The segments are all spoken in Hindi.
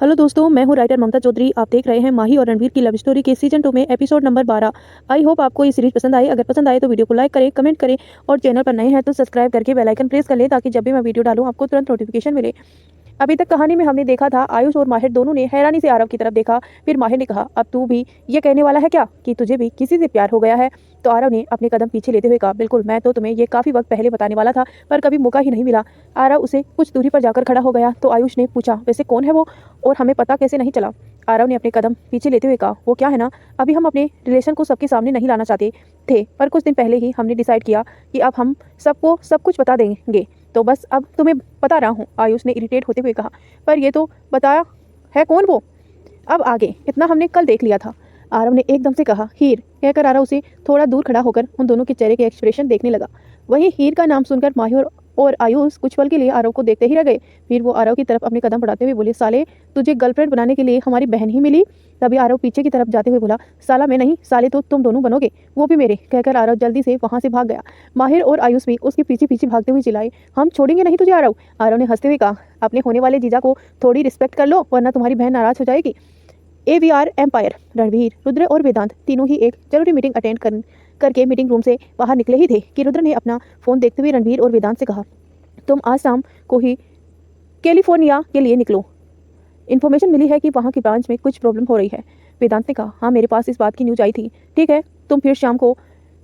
हेलो दोस्तों, मैं हूं राइटर ममता चौधरी। आप देख रहे हैं माही और रणवीर की लव स्टोरी के सीजन 2 में एपिसोड नंबर 12। आई होप आपको ये सीरीज पसंद आए। अगर पसंद आए तो वीडियो को लाइक करें, कमेंट करें और चैनल पर नए हैं तो सब्सक्राइब करके बेल आइकन प्रेस कर लें ताकि जब भी मैं वीडियो डालूं आपको तुरंत नोटिफिकेशन मिले। अभी तक कहानी में हमने देखा था आयुष और माहिर दोनों ने हैरानी से आरव की तरफ देखा। फिर माहिर ने कहा, अब तू भी ये कहने वाला है क्या कि तुझे भी किसी से प्यार हो गया है? तो आरव ने अपने कदम पीछे लेते हुए कहा, बिल्कुल, मैं तो तुम्हें ये काफी वक्त पहले बताने वाला था पर कभी मौका ही नहीं मिला। आरव उसे कुछ दूरी पर जाकर खड़ा हो गया तो आयुष ने पूछा, वैसे कौन है वो और हमें पता कैसे नहीं चला? आरव ने अपने कदम पीछे लेते हुए कहा, वो क्या है ना, अभी हम अपने रिलेशन को सबके सामने नहीं लाना चाहते थे पर कुछ दिन पहले ही हमने डिसाइड किया कि अब हम सबको सब कुछ बता देंगे, तो बस अब तुम्हें बता रहा हूँ। आयुष ने इरिटेट होते हुए कहा, पर ये तो बताया है कौन वो? अब आगे इतना हमने कल देख लिया था। आरव ने एकदम से कहा, हीर। कहकर आरव उसे थोड़ा दूर खड़ा होकर उन दोनों के चेहरे के एक्सप्रेशन देखने लगा। वहीं हीर का नाम सुनकर माहिर और आयुष कुछ पल के लिए आरव को देखते ही रह गए। फिर वो आरव की तरफ अपने कदम बढ़ाते हुए बोले, साले, तुझे गर्लफ्रेंड बनाने के लिए हमारी बहन ही मिली? तभी आरव पीछे की तरफ जाते हुए बोला, साला मैं नहीं, साले तो तुम दोनों बनोगे, वो भी मेरे। कहकर आरव जल्दी से वहां से भाग गया। माहिर और आयुष भी उसके पीछे पीछे भागते हुए चिल्लाए, हम छोड़ेंगे नहीं तुझे आरव। आरव ने हंसते हुए कहा, अपने होने वाले जीजा को थोड़ी रिस्पेक्ट कर लो वरना तुम्हारी बहन नाराज हो जाएगी। AVR एम्पायर रणवीर, रुद्र और वेदांत तीनों ही एक जरूरी मीटिंग अटेंड करके मीटिंग रूम से बाहर निकले ही थे कि रुद्र ने अपना फोन देखते हुए रणवीर और वेदांत से कहा, तुम आज शाम को ही कैलिफोर्निया के लिए निकलो। इन्फॉर्मेशन मिली है कि वहाँ की ब्रांच में कुछ प्रॉब्लम हो रही है। वेदांत ने कहा, हाँ, मेरे पास इस बात की न्यूज आई थी। ठीक है, तुम फिर शाम को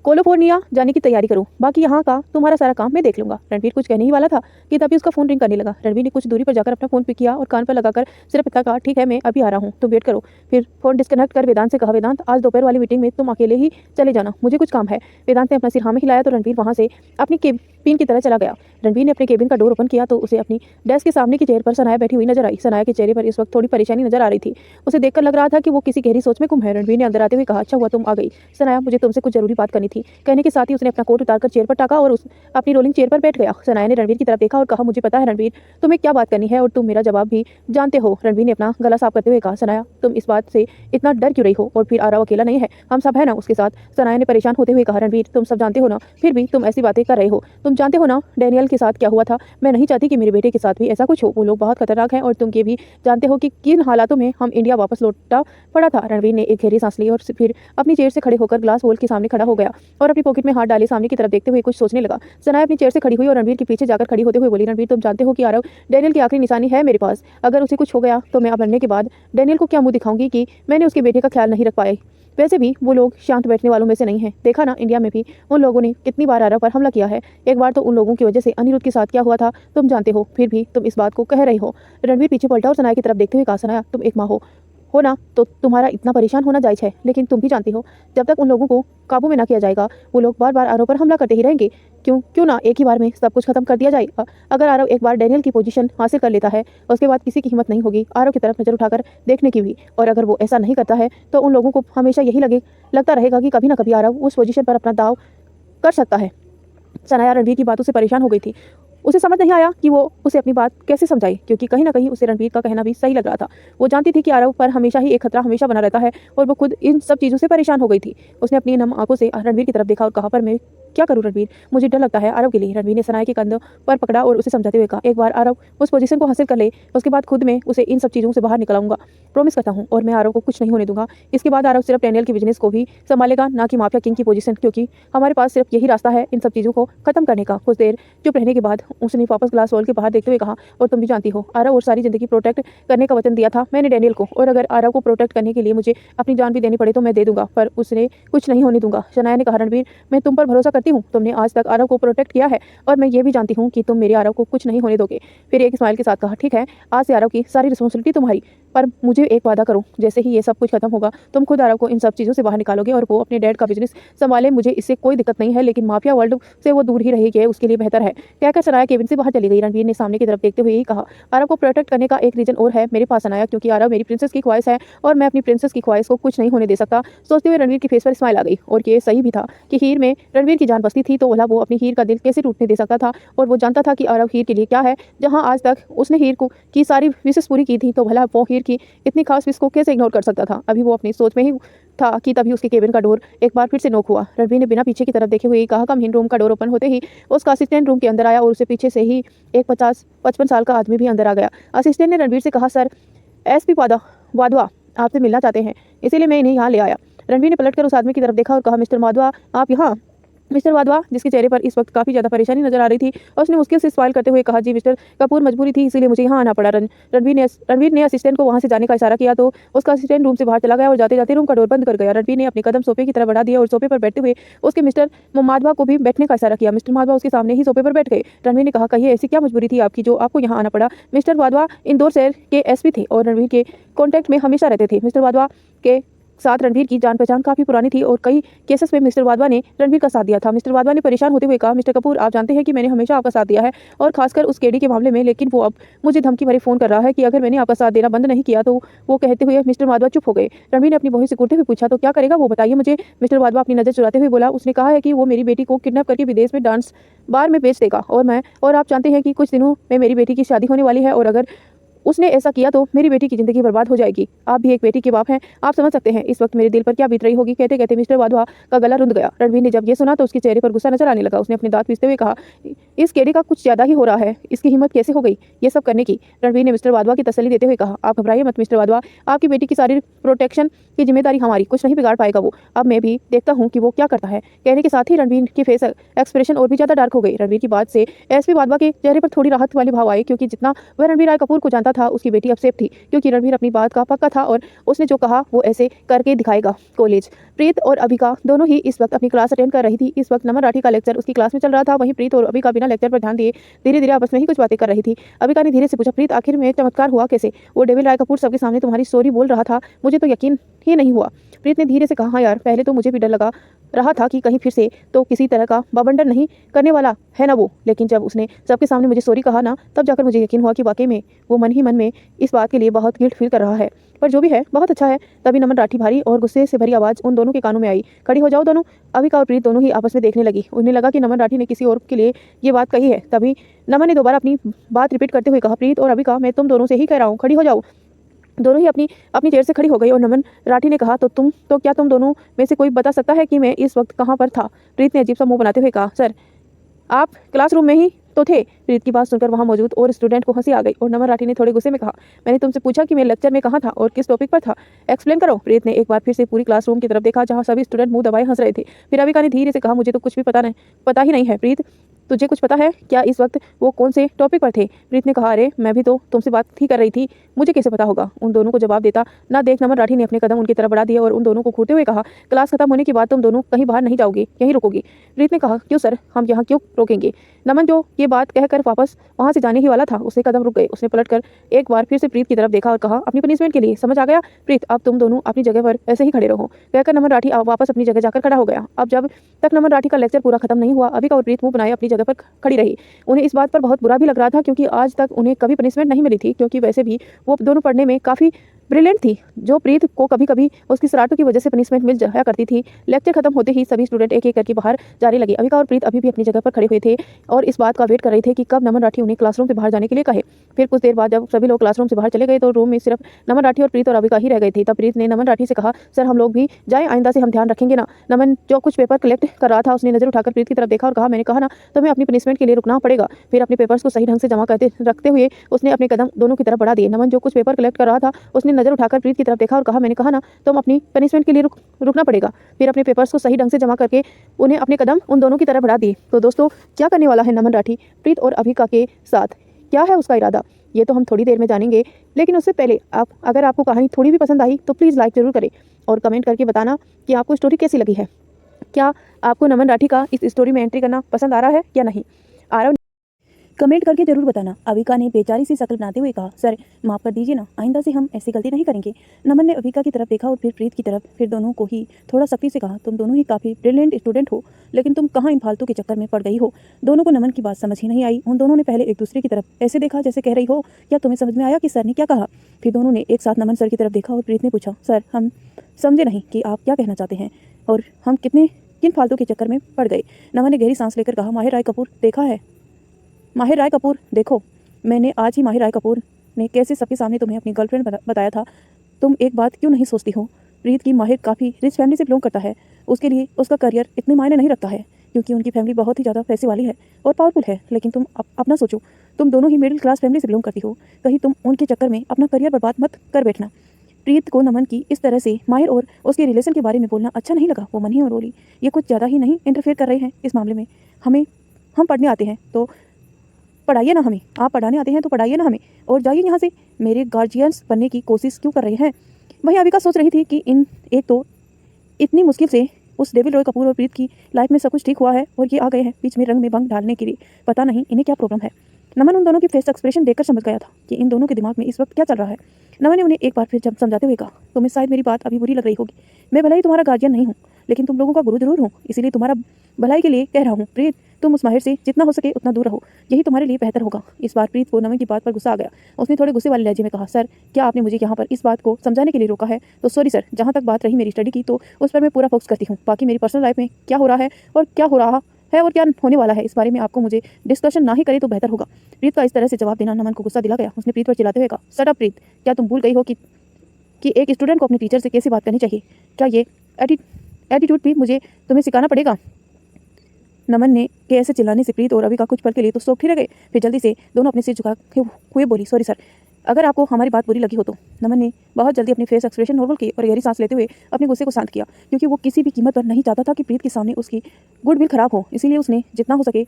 कैलिफोर्निया जाने की तैयारी करो, बाकी यहाँ का तुम्हारा सारा काम मैं देख लूंगा। रणवीर कुछ कहने ही वाला था कि तभी उसका फोन रिंग करने लगा। रणवीर ने कुछ दूरी पर जाकर अपना फोन पिक किया और कान पर लगाकर सिर्फ इतना कहा, ठीक है, मैं अभी आ रहा हूँ, तुम वेट करो। फिर फोन डिस्कनेक्ट कर वेदांत से कहा, वेदांत, आज दोपहर वाली मीटिंग में तुम अकेले ही चले जाना, मुझे कुछ काम है। वेदांत ने अपना सिर हाँ में हिलाया तो रणवीर वहां से अपनी केबिन की तरह चला गया। रणवीर ने अपने केबिन का डोर ओपन किया तो उसे अपनी डेस्क के सामने की चेयर पर सनाया बैठी हुई नजर आई। सनाया के चेहरे पर इस वक्त थोड़ी परेशानी नजर आ रही थी। उसे देखकर लग रहा था कि वो किसी गहरी सोच में गुम है। रणवीर ने अंदर आते हुए कहा, अच्छा हुआ तुम आ गई सनाया, मुझे तुमसे कुछ जरूरी बात करनी थी। कहने के साथ ही उसने अपना कोट उतारकर चेयर पर टाका और अपनी रोलिंग चेयर पर बैठ गया। सनाया ने रणवीर की तरफ देखा और कहा, मुझे पता है रणवीर, तुम्हें क्या बात करनी है और तुम मेरा जवाब भी जानते हो। रणवीर ने अपना गला साफ करते हुए कहा, सनाया, तुम इस बात से इतना डर क्यों रही हो? और फिर आरव अकेला नहीं है, हम सब है ना उसके साथ। सनाया ने परेशान होते हुए कहा, रणवीर, तुम सब जानते हो ना, फिर भी तुम ऐसी बातें कर रहे हो। तुम जानते हो ना डैनियल के साथ क्या हुआ था। मैं नहीं चाहती कि मेरे बेटे के साथ भी ऐसा कुछ हो। वो लोग बहुत खतरनाक हैं और तुम ये भी जानते हो कि किन हालातों में हम इंडिया वापस लौटा पड़ा था। रणवीर ने एक गहरी सांस ली और फिर अपनी चेयर से खड़े होकर ग्लास वॉल के सामने खड़ा हो गया और अपनी पॉकेट में हाथ डाले सामने की तरफ देखते हुए कुछ सोचने लगा। सनाया अपनी चेयर से खड़ी हुई और रणवीर के पीछे जाकर खड़ी होते हुए बोली, रणवीर, तुम जानते हो कि आरव डैनियल की आखिरी निशानी है मेरे पास। अगर उसे कुछ हो गया तो मैं अब मरने के बाद डैनियल को क्या मुंह दिखाऊंगी कि मैंने उसके बेटे का ख्याल नहीं रख पाई। वैसे भी वो लोग शांत बैठने वालों में से नहीं है। देखा ना इंडिया में भी उन लोगों ने कितनी बार आरव पर हमला किया है। एक बार तो उन लोगों की वजह से अनिरुद्ध के साथ क्या हुआ था तुम जानते हो, फिर भी तुम इस बात को कह रही हो। रणवीर पीछे पलटा और सनाया की तरफ देखते हुए कहा, सनाया, तुम एक माँ हो ना तो तुम्हारा इतना परेशान होना जायज है, लेकिन तुम भी जानती हो जब तक उन लोगों को काबू में ना किया जाएगा वो लोग बार बार आरव पर हमला करते ही रहेंगे। क्यों ना एक ही बार में सब कुछ खत्म कर दिया जाए। अगर आरव एक बार डैनियल की पोजीशन हासिल कर लेता है उसके बाद किसी की हिम्मत नहीं होगी आरव की तरफ नजर उठाकर देखने की भी। और अगर वो ऐसा नहीं करता है तो उन लोगों को हमेशा यही लगता रहेगा कि कभी ना कभी आरव उस पोजीशन पर अपना दाव कर सकता है। सनाया रणवीर की बातों से परेशान हो गई थी। उसे समझ नहीं आया कि वो उसे अपनी बात कैसे समझाए, क्योंकि कहीं ना कहीं उसे रणवीर का कहना भी सही लग रहा था। वो जानती थी कि आरव पर हमेशा ही एक खतरा हमेशा बना रहता है और वो खुद इन सब चीज़ों से परेशान हो गई थी। उसने अपनी नम आंखों से रणवीर की तरफ देखा और कहा, पर मैं क्या करूं रणवीर, मुझे डर लगता है आरव के लिए। रणवीर ने सनाया के कंधों पर पकड़ा और उसे समझाते हुए कहा, एक बार आरव उस पोजीशन को हासिल कर ले उसके बाद खुद मैं उसे इन सब चीज़ों से बाहर निकलाऊंगा, प्रॉमिस करता हूँ। और मैं आरव को कुछ नहीं होने दूंगा। इसके बाद आरव सिर्फ डैनियल के बिजनेस को भी संभालेगा, ना कि माफिया किंग की पोजीशन, क्योंकि हमारे पास सिर्फ यही रास्ता है इन सब चीज़ों को खत्म करने का। कुछ देर चुप रहने के बाद उसने वापस ग्लास वॉल के बाहर देखते हुए कहा, और तुम भी जानती हो आरव और सारी जिंदगी प्रोटेक्ट करने का वचन दिया था मैंने डैनियल को, और अगर आरव को प्रोटेक्ट करने के लिए मुझे अपनी जान भी देनी पड़े तो मैं दे दूंगा, पर उसने कुछ नहीं होने दूंगा। शनाया ने कहा, रणवीर, मैं तुम पर भरोसा करती हूँ, तुमने आज तक आरव को प्रोटेक्ट किया है और मैं ये भी जानती हूँ कि तुम मेरे आरव को कुछ नहीं होने दोगे। फिर एक स्माइल के साथ कहा, ठीक है, आज से आरव की सारी रिस्पॉन्सिबिलिटी तुम्हारी, पर मुझे एक वादा करो, जैसे ही ये सब कुछ खत्म होगा तुम खुद आरव को इन सब चीज़ों से बाहर निकालोगे और वो अपने डैड का बिजनेस संभाले। मुझे इससे कोई दिक्कत नहीं है, लेकिन माफिया वर्ल्ड से वो दूर ही रहेगी, उसके लिए बेहतर है। कहकर सनाया केबिन से बाहर चली गई। रणवीर ने सामने की तरफ देखते हुए ही कहा, आरव को प्रोटेक्ट करने का एक रीजन और है मेरे पास सनाया, क्योंकि आरव मेरी प्रिंसेस की ख्वाहिश है और मैं अपनी प्रिंसेस की ख्वाहिश को कुछ नहीं होने दे सकता। सोचते हुए रणवीर के फेस पर स्माइल आ गई। और ये सही भी था कि हीर में रणवीर की जान बसती थी तो भला वो अपनी हीर का दिल कैसे टूटने दे सकता था। और वो जानता था कि आरव हीर के लिए क्या है। जहाँ आज तक उसने हीर को की सारी विशेष पूरी की थी तो भला वो हीर की इतनी खास विश को कैसे इग्नोर कर सकता था। अभी वो अपनी सोच में ही था कि तभी उसके केबिन का डोर एक बार फिर से नॉक हुआ। रणवीर ने बिना पीछे की तरफ देखे हुए कहा का मेन रूम का डोर ओपन होते ही उसका असिस्टेंट रूम के अंदर आया और उसे पीछे से ही एक 50-55 साल का आदमी भी अंदर आ गया। असिस्टेंट ने रणवीर से कहा, सर, एसपी वाधवा आपसे मिलना चाहते हैं, इसीलिए मैं इन्हें यहाँ ले आया। रणवीर ने पलटकर उस आदमी की तरफ देखा और कहा, मिस्टर वाधवा आप यहाँ? मिस्टर वाधवा, जिसके चेहरे पर इस वक्त काफ़ी ज़्यादा परेशानी नजर आ रही थी, और उसने मुश्किल से स्माइल करते हुए कहा, जी मिस्टर कपूर, मजबूरी थी इसीलिए मुझे यहाँ आना पड़ा। रणवीर ने असिस्टेंट को वहाँ से जाने का इशारा किया तो उसका असिस्टेंट रूम से बाहर चला गया और जाते जाते रूम का डोर बंद कर गया। रणवीर ने अपने कदम सोफे की तरफ बढ़ा दिया और सोफे पर बैठते हुए उसके मिस्टर माधवा को भी बैठने का इशारा किया। मिस्टर माधवा उसके सामने ही सोफे पर बैठ गए। रणवीर ने कहा, कहिए ऐसी क्या मजबूरी थी आपकी जो आपको यहाँ आना पड़ा? मिस्टर वाधवा इंदौर शहर के एसपी थे और रणवीर के कॉन्टैक्ट में हमेशा रहते थे। मिस्टर वाधवा के साथ रणवीर की जान पहचान काफी पुरानी थी और कई केसेस में मिस्टर वाधवा ने रणवीर का साथ दिया था। मिस्टर वाधवा ने परेशान होते हुए कहा, मिस्टर कपूर आप जानते हैं कि मैंने हमेशा आपका साथ दिया है और खासकर उस केडी के मामले में, लेकिन वो अब मुझे धमकी भरे फोन कर रहा है कि अगर मैंने आपका साथ देना बंद नहीं किया तो। वो कहते हुए मिस्टर वाधवा चुप हो गए। रणवीर ने अपनी बहू से घूरते हुए पूछा, तो क्या करेगा वो बताइए मुझे। मिस्टर वाधवा अपनी नजर चुराते हुए बोला, उसने कहा है कि वो मेरी बेटी को किडनैप करके विदेश में डांस बार में बेच देगा और आप जानते हैं कि कुछ दिनों में मेरी बेटी की शादी होने वाली है और अगर उसने ऐसा किया तो मेरी बेटी की जिंदगी बर्बाद हो जाएगी। आप भी एक बेटी के बाप हैं, आप समझ सकते हैं इस वक्त मेरे दिल पर क्या बीत रही होगी। कहते कहते मिस्टर वाधवा का गला रुंध गया। रणवीर ने जब ये सुना तो उसके चेहरे पर गुस्सा नजर आने लगा। उसने अपने दांत पीसते हुए कहा, इस केडी का कुछ ज्यादा ही हो रहा है, इसकी हिम्मत कैसे हो गई ये सब करने की। रणवीर ने मिस्टर वाधवा की तसल्ली देते हुए कहा, आप घबराइए मत मिस्टर वाधवा, आपकी बेटी की सारी प्रोटेक्शन की जिम्मेदारी हमारी, कुछ नहीं बिगाड़ पाएगा वो। अब मैं भी देखता हूँ कि वो क्या करता है। कहने के साथ ही रणवीर की फेस एक्सप्रेशन और भी ज्यादा डार्क हो गई। रणवीर की बात से एसपी वाधवा के चेहरे पर थोड़ी राहत वाले भाव आए, क्योंकि जितना वह रणवीर राय कपूर को जानता था उसकी बेटी अब सेफ थी, क्योंकि रणवीर अपनी बात का पक्का था और उसने जो कहा वो ऐसे करके दिखाएगा। कॉलेज प्रीत और अभिका दोनों ही इस वक्त अपनी क्लास अटेंड कर रही थी। इस वक्त नमन राठी का लेक्चर उसकी क्लास में चल रहा था। वहीं प्रीत और अभिका बिना लेक्चर पर ध्यान दिए धीरे धीरे आपस में ही कुछ बातें कर रही थी। अभिका ने धीरे से पूछा, प्रीत आखिर में चमत्कार हुआ कैसे? वो डेविल राय कपूर सबके सामने तुम्हारी स्टोरी बोल रहा था, मुझे तो यकीन ही नहीं हुआ। प्रीत ने धीरे से कहा, हाँ यार, पहले तो मुझे भी डर लगा रहा था कि कहीं फिर से तो किसी तरह का बवंडर नहीं करने वाला है ना वो, लेकिन जब उसने सबके सामने मुझे सॉरी कहा ना, तब जाकर मुझे यकीन हुआ कि वाकई में वो मन ही मन में इस बात के लिए बहुत गिल्ट फील कर रहा है। पर जो भी है बहुत अच्छा है। तभी नमन राठी भारी और गुस्से से भरी आवाज उन दोनों के कानों में आई, खड़ी हो जाओ दोनों। अभिका और प्रीत दोनों ही आपस में देखने लगी। उन्हें लगा कि नमन राठी ने किसी और के लिए ये बात कही है। तभी नमन ने दोबारा अपनी बात रिपीट करते हुए कहा, प्रीत और अभिका, मैं तुम दोनों से ही कह रहा हूँ, खड़ी हो जाओ। दोनों ही अपनी अपनी चेयर से खड़ी हो गई और नमन राठी ने कहा, तो क्या तुम दोनों में से कोई बता सकता है कि मैं इस वक्त कहाँ पर था? प्रीत ने अजीब सा मुंह बनाते हुए कहा, सर आप क्लासरूम में ही तो थे। प्रीत की बात सुनकर वहां मौजूद और स्टूडेंट को हंसी आ गई और नमन राठी ने थोड़े गुस्से में कहा, मैंने तुमसे पूछा कि मैं लेक्चर में कहाँ था और किस टॉपिक पर था, एक्सप्लेन करो। प्रीत ने एक बार फिर से पूरी क्लासरूम की तरफ देखा जहां सभी स्टूडेंट मुंह दबाए हंस रहे थे। फिर अभिका ने धीरे से कहा, मुझे तो कुछ भी पता ही नहीं है। प्रीत तुझे कुछ पता है क्या इस वक्त वो कौन से टॉपिक पर थे? प्रीत ने कहा, अरे मैं भी तो तुमसे बात ही कर रही थी, मुझे कैसे पता होगा? उन दोनों को जवाब देता ना देख नमन राठी ने अपने कदम उनकी तरफ बढ़ा दिए और उन दोनों को घूरते हुए कहा, क्लास खत्म होने के बाद तुम दोनों कहीं बाहर नहीं जाओगे, यहीं रुकोगी। प्रीत ने कहा, क्यों सर, हम यहाँ क्यों रोकेंगे? नमन जो ये बात कहकर वापस वहां से जाने ही वाला था, उसके कदम रुक गए। उसने पलटकर एक बार फिर से प्रीत की तरफ देखा और कहा, अपनी पनिशमेंट के लिए समझ आ गया प्रीत, अब तुम दोनों अपनी जगह पर ऐसे ही खड़े रहो। कहकर नमन राठी वापस अपनी जगह जाकर खड़ा हो गया। अब जब तक नमन राठी का लेक्चर पूरा खत्म नहीं हुआ, अभिका और प्रीत मुंह बनाए अपनी जगह पर खड़ी रही। उन्हें इस बात पर बहुत बुरा भी लग रहा था, क्योंकि आज तक उन्हें कभी पनिशमेंट नहीं मिली थी, क्योंकि वैसे भी वो दोनों पढ़ने में काफ़ी ब्रिलियंट थी। जो प्रीत को कभी कभी उसकी शरारतों की वजह से पनिशमेंट मिल जाया करती थी। लेक्चर खत्म होते ही सभी स्टूडेंट एक एक करके बाहर जाने लगे। अभिका और प्रीत अभी भी अपनी जगह पर खड़े हुए थे और इस बात का वेट कर रहे थे कि कब नमन राठी उन्हें क्लासरूम से बाहर जाने के लिए कहे। फिर कुछ देर बाद जब सभी लोग क्लासरूम से बाहर चले गए तो रूम में सिर्फ नमन राठी और प्रीत और अभिका ही रह गई थी। तब प्रीत ने नमन राठी से कहा, सर हम लोग भी जाएं, आइंदा से हम ध्यान रखेंगे ना। नमन जो कुछ पेपर कलेक्ट कर रहा था उसने नजर उठाकर प्रीत की तरफ देखा और कहा, मैंने कहा ना तुम्हें अपनी पनिशमेंट के लिए रुकना पड़ेगा। फिर अपने पेपर्स को सही ढंग से जमा करते रखते हुए उसने अपने कदम दोनों की तरफ बढ़ा दिए। नमन जो कुछ पेपर कलेक्ट कर रहा था उसने नजर उठाकर प्रीत की तरफ देखा और कहा, मैंने कहा ना तुम अपनी पनिशमेंट के लिए रुकना पड़ेगा। फिर अपने पेपर्स को सही ढंग से जमा करके उन्हें अपने कदम उन दोनों की तरफ बढ़ा दिए। तो दोस्तों क्या करने वाला है नमन राठी प्रीत और अभिका के साथ, क्या है उसका इरादा, ये तो हम थोड़ी देर में जानेंगे। लेकिन उससे पहले अगर आपको कहानी थोड़ी भी पसंद आई तो प्लीज़ लाइक जरूर करें और कमेंट करके बताना कि आपको स्टोरी कैसी लगी है। क्या आपको नमन राठी का इस स्टोरी में एंट्री करना पसंद आ रहा है या नहीं? कमेंट करके जरूर बताना। अभिका ने बेचारी सी शक्ल बनाते हुए कहा, सर माफ़ कर दीजिए ना, आइंदा से हम ऐसी गलती नहीं करेंगे। नमन ने अभिका की तरफ देखा और फिर प्रीत की तरफ, फिर दोनों को ही थोड़ा सख्ती से कहा, तुम दोनों ही काफ़ी ब्रिलियंट स्टूडेंट हो, लेकिन तुम कहाँ इन फालतू के चक्कर में पड़ गई हो? दोनों को नमन की बात समझ ही नहीं आई। उन दोनों ने पहले एक दूसरे की तरफ ऐसे देखा जैसे कह रही हो, क्या तुम्हें समझ में आया कि सर ने क्या कहा? फिर दोनों ने एक साथ नमन सर की तरफ देखा और प्रीत ने पूछा, सर हम समझे नहीं कि आप क्या कहना चाहते हैं और हम किन फालतू के चक्कर में पड़ गए? नमन ने गहरी सांस लेकर कहा, माहिर राय कपूर देखा है, माहिर राय कपूर देखो, मैंने आज ही माहिर राय कपूर ने कैसे सबके सामने तुम्हें अपनी गर्लफ्रेंड बताया था। तुम एक बात क्यों नहीं सोचती हो? प्रीत की माहिर काफ़ी रिच फैमिली से बिलोंग करता है, उसके लिए उसका करियर इतने मायने नहीं रखता है। क्योंकि उनकी फैमिली बहुत ही ज़्यादा पैसे वाली है और पावरफुल है। लेकिन तुम अपना सोचो, तुम दोनों ही मिडिल क्लास फैमिली से बिलोंग करती हो, कहीं तुम उनके चक्कर में अपना करियर बर्बाद मत कर बैठना। प्रीत को नमन की इस तरह से माहिर और उसके रिलेशन के बारे में बोलना अच्छा नहीं लगा। वो मन ही में बोली, ये कुछ ज़्यादा ही नहीं इंटरफेयर कर रहे हैं इस मामले में? हम पढ़ने आते हैं तो पढ़ाइए ना हमें, आप पढ़ाने आते हैं तो पढ़ाइए ना हमें, और जाइए यहाँ से। मेरे गार्जियंस बनने की कोशिश क्यों कर रहे हैं? वहीं अविका सोच रही थी कि एक तो इतनी मुश्किल से उस डेविड रॉय कपूर और प्रीत की लाइफ में सब कुछ ठीक हुआ है और ये आ गए हैं बीच में रंग में भंग डालने के लिए। पता नहीं इन्हें क्या प्रॉब्लम है। नमन उन दोनों की फेस एक्सप्रेशन देखकर समझ गया था कि इन दोनों के दिमाग में इस वक्त क्या चल रहा है। नमन ने उन्हें एक बार फिर जब समझाते हुए कहा, तुम्हें शायद मेरी बात अभी बुरी लग रही होगी। मैं भले ही तुम्हारा गार्जियन नहीं हूँ, लेकिन तुम लोगों का गुरु जरूर हूँ, इसीलिए तुम्हारा भलाई के लिए कह रहा हूँ। प्रीत, तुम उस माहिर से जितना हो सके उतना दूर रहो, यही तुम्हारे लिए बेहतर होगा। इस बार प्रीत को नमन की बात पर गुस्सा आ गया। उसने थोड़े गुस्से वाले लहजे में कहा, सर, क्या आपने मुझे यहाँ पर इस बात को समझाने के लिए रोका है? तो सॉरी सर, जहाँ तक बात रही मेरी स्टडी की तो उस पर मैं पूरा फोकस करती हूँ। बाकी मेरी पर्सनल लाइफ में क्या हो रहा है और क्या हो रहा है और क्या होने वाला है, इस बारे में आपको मुझे डिस्कशन ना ही करे तो बेहतर होगा। प्रीत का इस तरह से जवाब देना नमन को गुस्सा दिला गया। उसने प्रीत पर चिल्लाते हुए कहा, शट अप प्रीत, क्या तुम भूल गई हो कि एक स्टूडेंट को अपने टीचर से कैसे बात करनी चाहिए? क्या ये एटीट्यूड भी मुझे तुम्हें सिखाना पड़ेगा? नमन ने के ऐसे चिल्लाने से प्रीत और अविका कुछ पल के लिए तो शॉक ही रह गए। फिर जल्दी से दोनों अपने सिर झुका हुए बोली, सॉरी सर, अगर आपको हमारी बात बुरी लगी हो तो। नमन ने बहुत जल्दी अपने फेस एक्सप्रेशन नॉर्मल किए और गहरी सांस लेते हुए अपने गुस्से को शांत किया, क्योंकि वो किसी भी कीमत पर नहीं चाहता था कि प्रीत के सामने उसकी गुडविल खराब हो। इसीलिए उसने जितना हो सके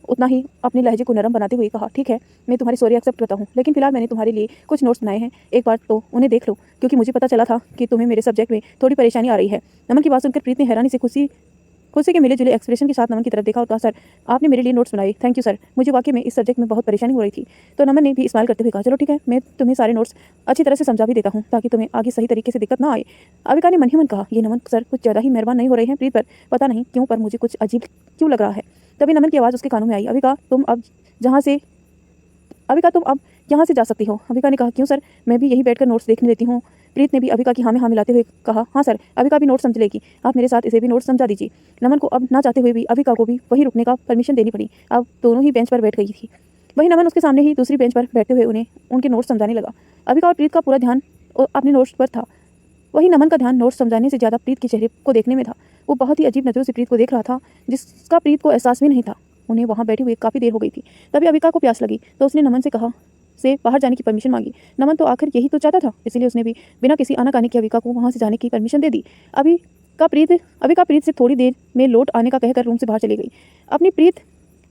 उतना ही अपने लहजे को नरम बनाते हुए कहा, ठीक है, मैं तुम्हारी सॉरी एक्सेप्ट करता हूँ, लेकिन फिलहाल मैंने तुम्हारे लिए कुछ नोट्स बनाए हैं, एक बार तो उन्हें देख लो, क्योंकि मुझे पता चला था कि तुम्हें मेरे सब्जेक्ट में थोड़ी परेशानी आ रही है। नमन की बात सुनकर प्रीत ने हैरानी से खुशी के मिले जुले एक्सप्रेशन के साथ नमन की तरफ देखा और कहा, सर, आपने मेरे लिए नोट्स बनाए, थैंक यू सर, मुझे वाकई में इस सब्जेक्ट में बहुत परेशानी हो रही थी। तो नमन ने भी स्माइल करते हुए कहा, चलो ठीक है, मैं तुम्हें सारे नोट्स अच्छी तरह से समझा भी देता हूँ ताकि तुम्हें आगे सही तरीके से दिक्कत ना आए। अविका ने मन ही मन कहा, ये नमन सर कुछ ज़्यादा ही मेहरबान नहीं हो रहे हैं प्रीत पर, पता नहीं क्यों पर मुझे कुछ अजीब क्यों लग रहा है। तभी नमन की आवाज़ उसके कानों में आई, अविका तुम अब यहाँ से जा सकती हो। अविका ने कहा, क्यों सर, मैं भी यहीं बैठकर नोट्स देखने लेती हूँ। प्रीत ने भी अविका की हाँ में हाँ मिलाते हुए कहा, हाँ सर, अविका भी नोट्स समझ लेगी, आप मेरे साथ इसे भी नोट्स समझा दीजिए। नमन को अब ना चाहते हुए भी अविका को भी वहीं रुकने का परमिशन देनी पड़ी। अब दोनों ही बेंच पर बैठ गई थी। वहीं नमन उसके सामने ही दूसरी बेंच पर बैठते हुए उन्हें उनके नोट्स समझाने लगा। अविका और प्रीत का पूरा ध्यान अपने नोट्स पर था। वहीं नमन का ध्यान नोट्स समझाने से ज़्यादा प्रीत के चेहरे को देखने में था। वो बहुत ही अजीब नज़रों से प्रीत को देख रहा था, जिसका प्रीत को एहसास भी नहीं था। उन्हें वहाँ बैठे हुए काफ़ी देर हो गई थी। तभी अविका को प्यास लगी तो उसने नमन से बाहर जाने की परमिशन मांगी। नमन तो आखिर यही तो चाहता था, इसलिए उसने भी बिना किसी आनाकानी के अविका को वहाँ से जाने की परमिशन दे दी। अविका प्रीत से थोड़ी देर में लौट आने का कहकर रूम से बाहर चली गई। प्रीत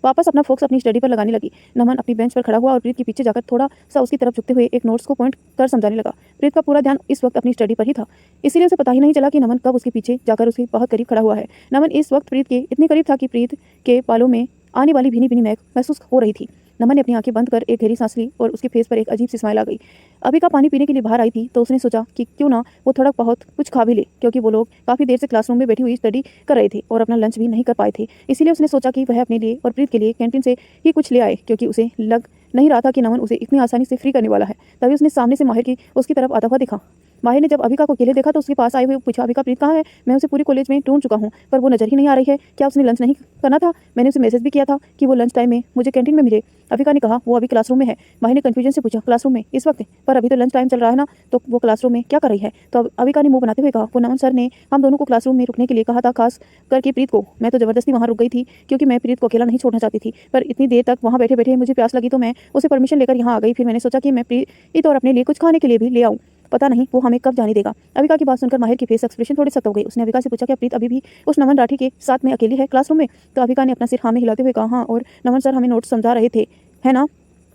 वापस अपना फोकस अपनी स्टडी पर लगाने लगी। नमन अपनी बेंच पर खड़ा हुआ और प्रीत के पीछे जाकर थोड़ा सा उसकी तरफ झुकते हुए एक नोट्स को पॉइंट कर समझाने लगा। प्रीत का पूरा ध्यान इस वक्त अपनी स्टडी पर ही था, इसीलिए उसे पता ही नहीं चला कि नमन कब उसके पीछे जाकर उसके बहुत करीब खड़ा हुआ है। नमन इस वक्त प्रीत के इतने करीब था कि प्रीत के बालों में आने वाली भीनी भीनी महक महसूस हो रही थी। नमन ने अपनी आंखें बंद कर एक गहरी सांस ली और उसके फेस पर एक अजीब सी स्माइल आ गई। अविका पानी पीने के लिए बाहर आई थी तो उसने सोचा कि क्यों ना वो थोड़ा बहुत कुछ खा भी ले, क्योंकि वो लोग काफ़ी देर से क्लासरूम में बैठी हुई स्टडी कर रहे थे और अपना लंच भी नहीं कर पाए थे। इसीलिए उसने सोचा कि वह अपने लिए और प्रीत के लिए कैंटीन से ही कुछ ले आए, क्योंकि उसे लग नहीं रहा था कि नमन उसे इतनी आसानी से फ्री करने वाला है। तभी उसने सामने से माहिर की उसकी तरफ आता हुआ देखा। माहिर ने जब अविका को अकेले देखा तो उसके पास आए हुए पूछा, अविका, प्रीत कहाँ है? मैं उसे पूरी कॉलेज में ढूंढ चुका हूँ पर वो नजर ही नहीं आ रही है। क्या उसने लंच नहीं करना था? मैंने उसे मैसेज भी किया था कि वो लंच टाइम में मुझे कैंटीन में मिले। अविका ने कहा, वो अभी क्लासरूम में है। माहिर ने कन्फ्यूजन से पूछा, क्लासरूम में इस वक्त? पर अभी तो लंच टाइम चल रहा है ना, तो वो क्लासरूम में क्या कर रही है? तो अविका ने मुंह बनाते हुए कहा, वो नमन सर ने हम दोनों को क्लासरूम में रुकने के लिए कहा था, खास करके प्रीत को। मैं तो जबरदस्ती वहाँ रुक गई थी क्योंकि मैं प्रीत को अकेला नहीं छोड़ना चाहती थी, पर इतनी देर तक वहाँ बैठे बैठे मुझे प्यास लगी तो मैं उसे परमिशन लेकर यहाँ आ गई। फिर मैंने सोचा कि मैं प्रीत और अपने लिए कुछ खाने के लिए भी ले आऊँ, पता नहीं वो हमें कब जाने देगा। अविका की बात सुनकर माहिर की फेस एक्सप्रेशन थोड़ी सख्त हो गई। उसने अविका से पूछा, क्या प्रीत अभी भी उस नमन राठी के साथ में अकेली है क्लासरूम में? तो अविका ने अपना सिर हाँ में हिलाते हुए कहा, हाँ, और नमन सर हमें नोट्स समझा रहे थे, है ना?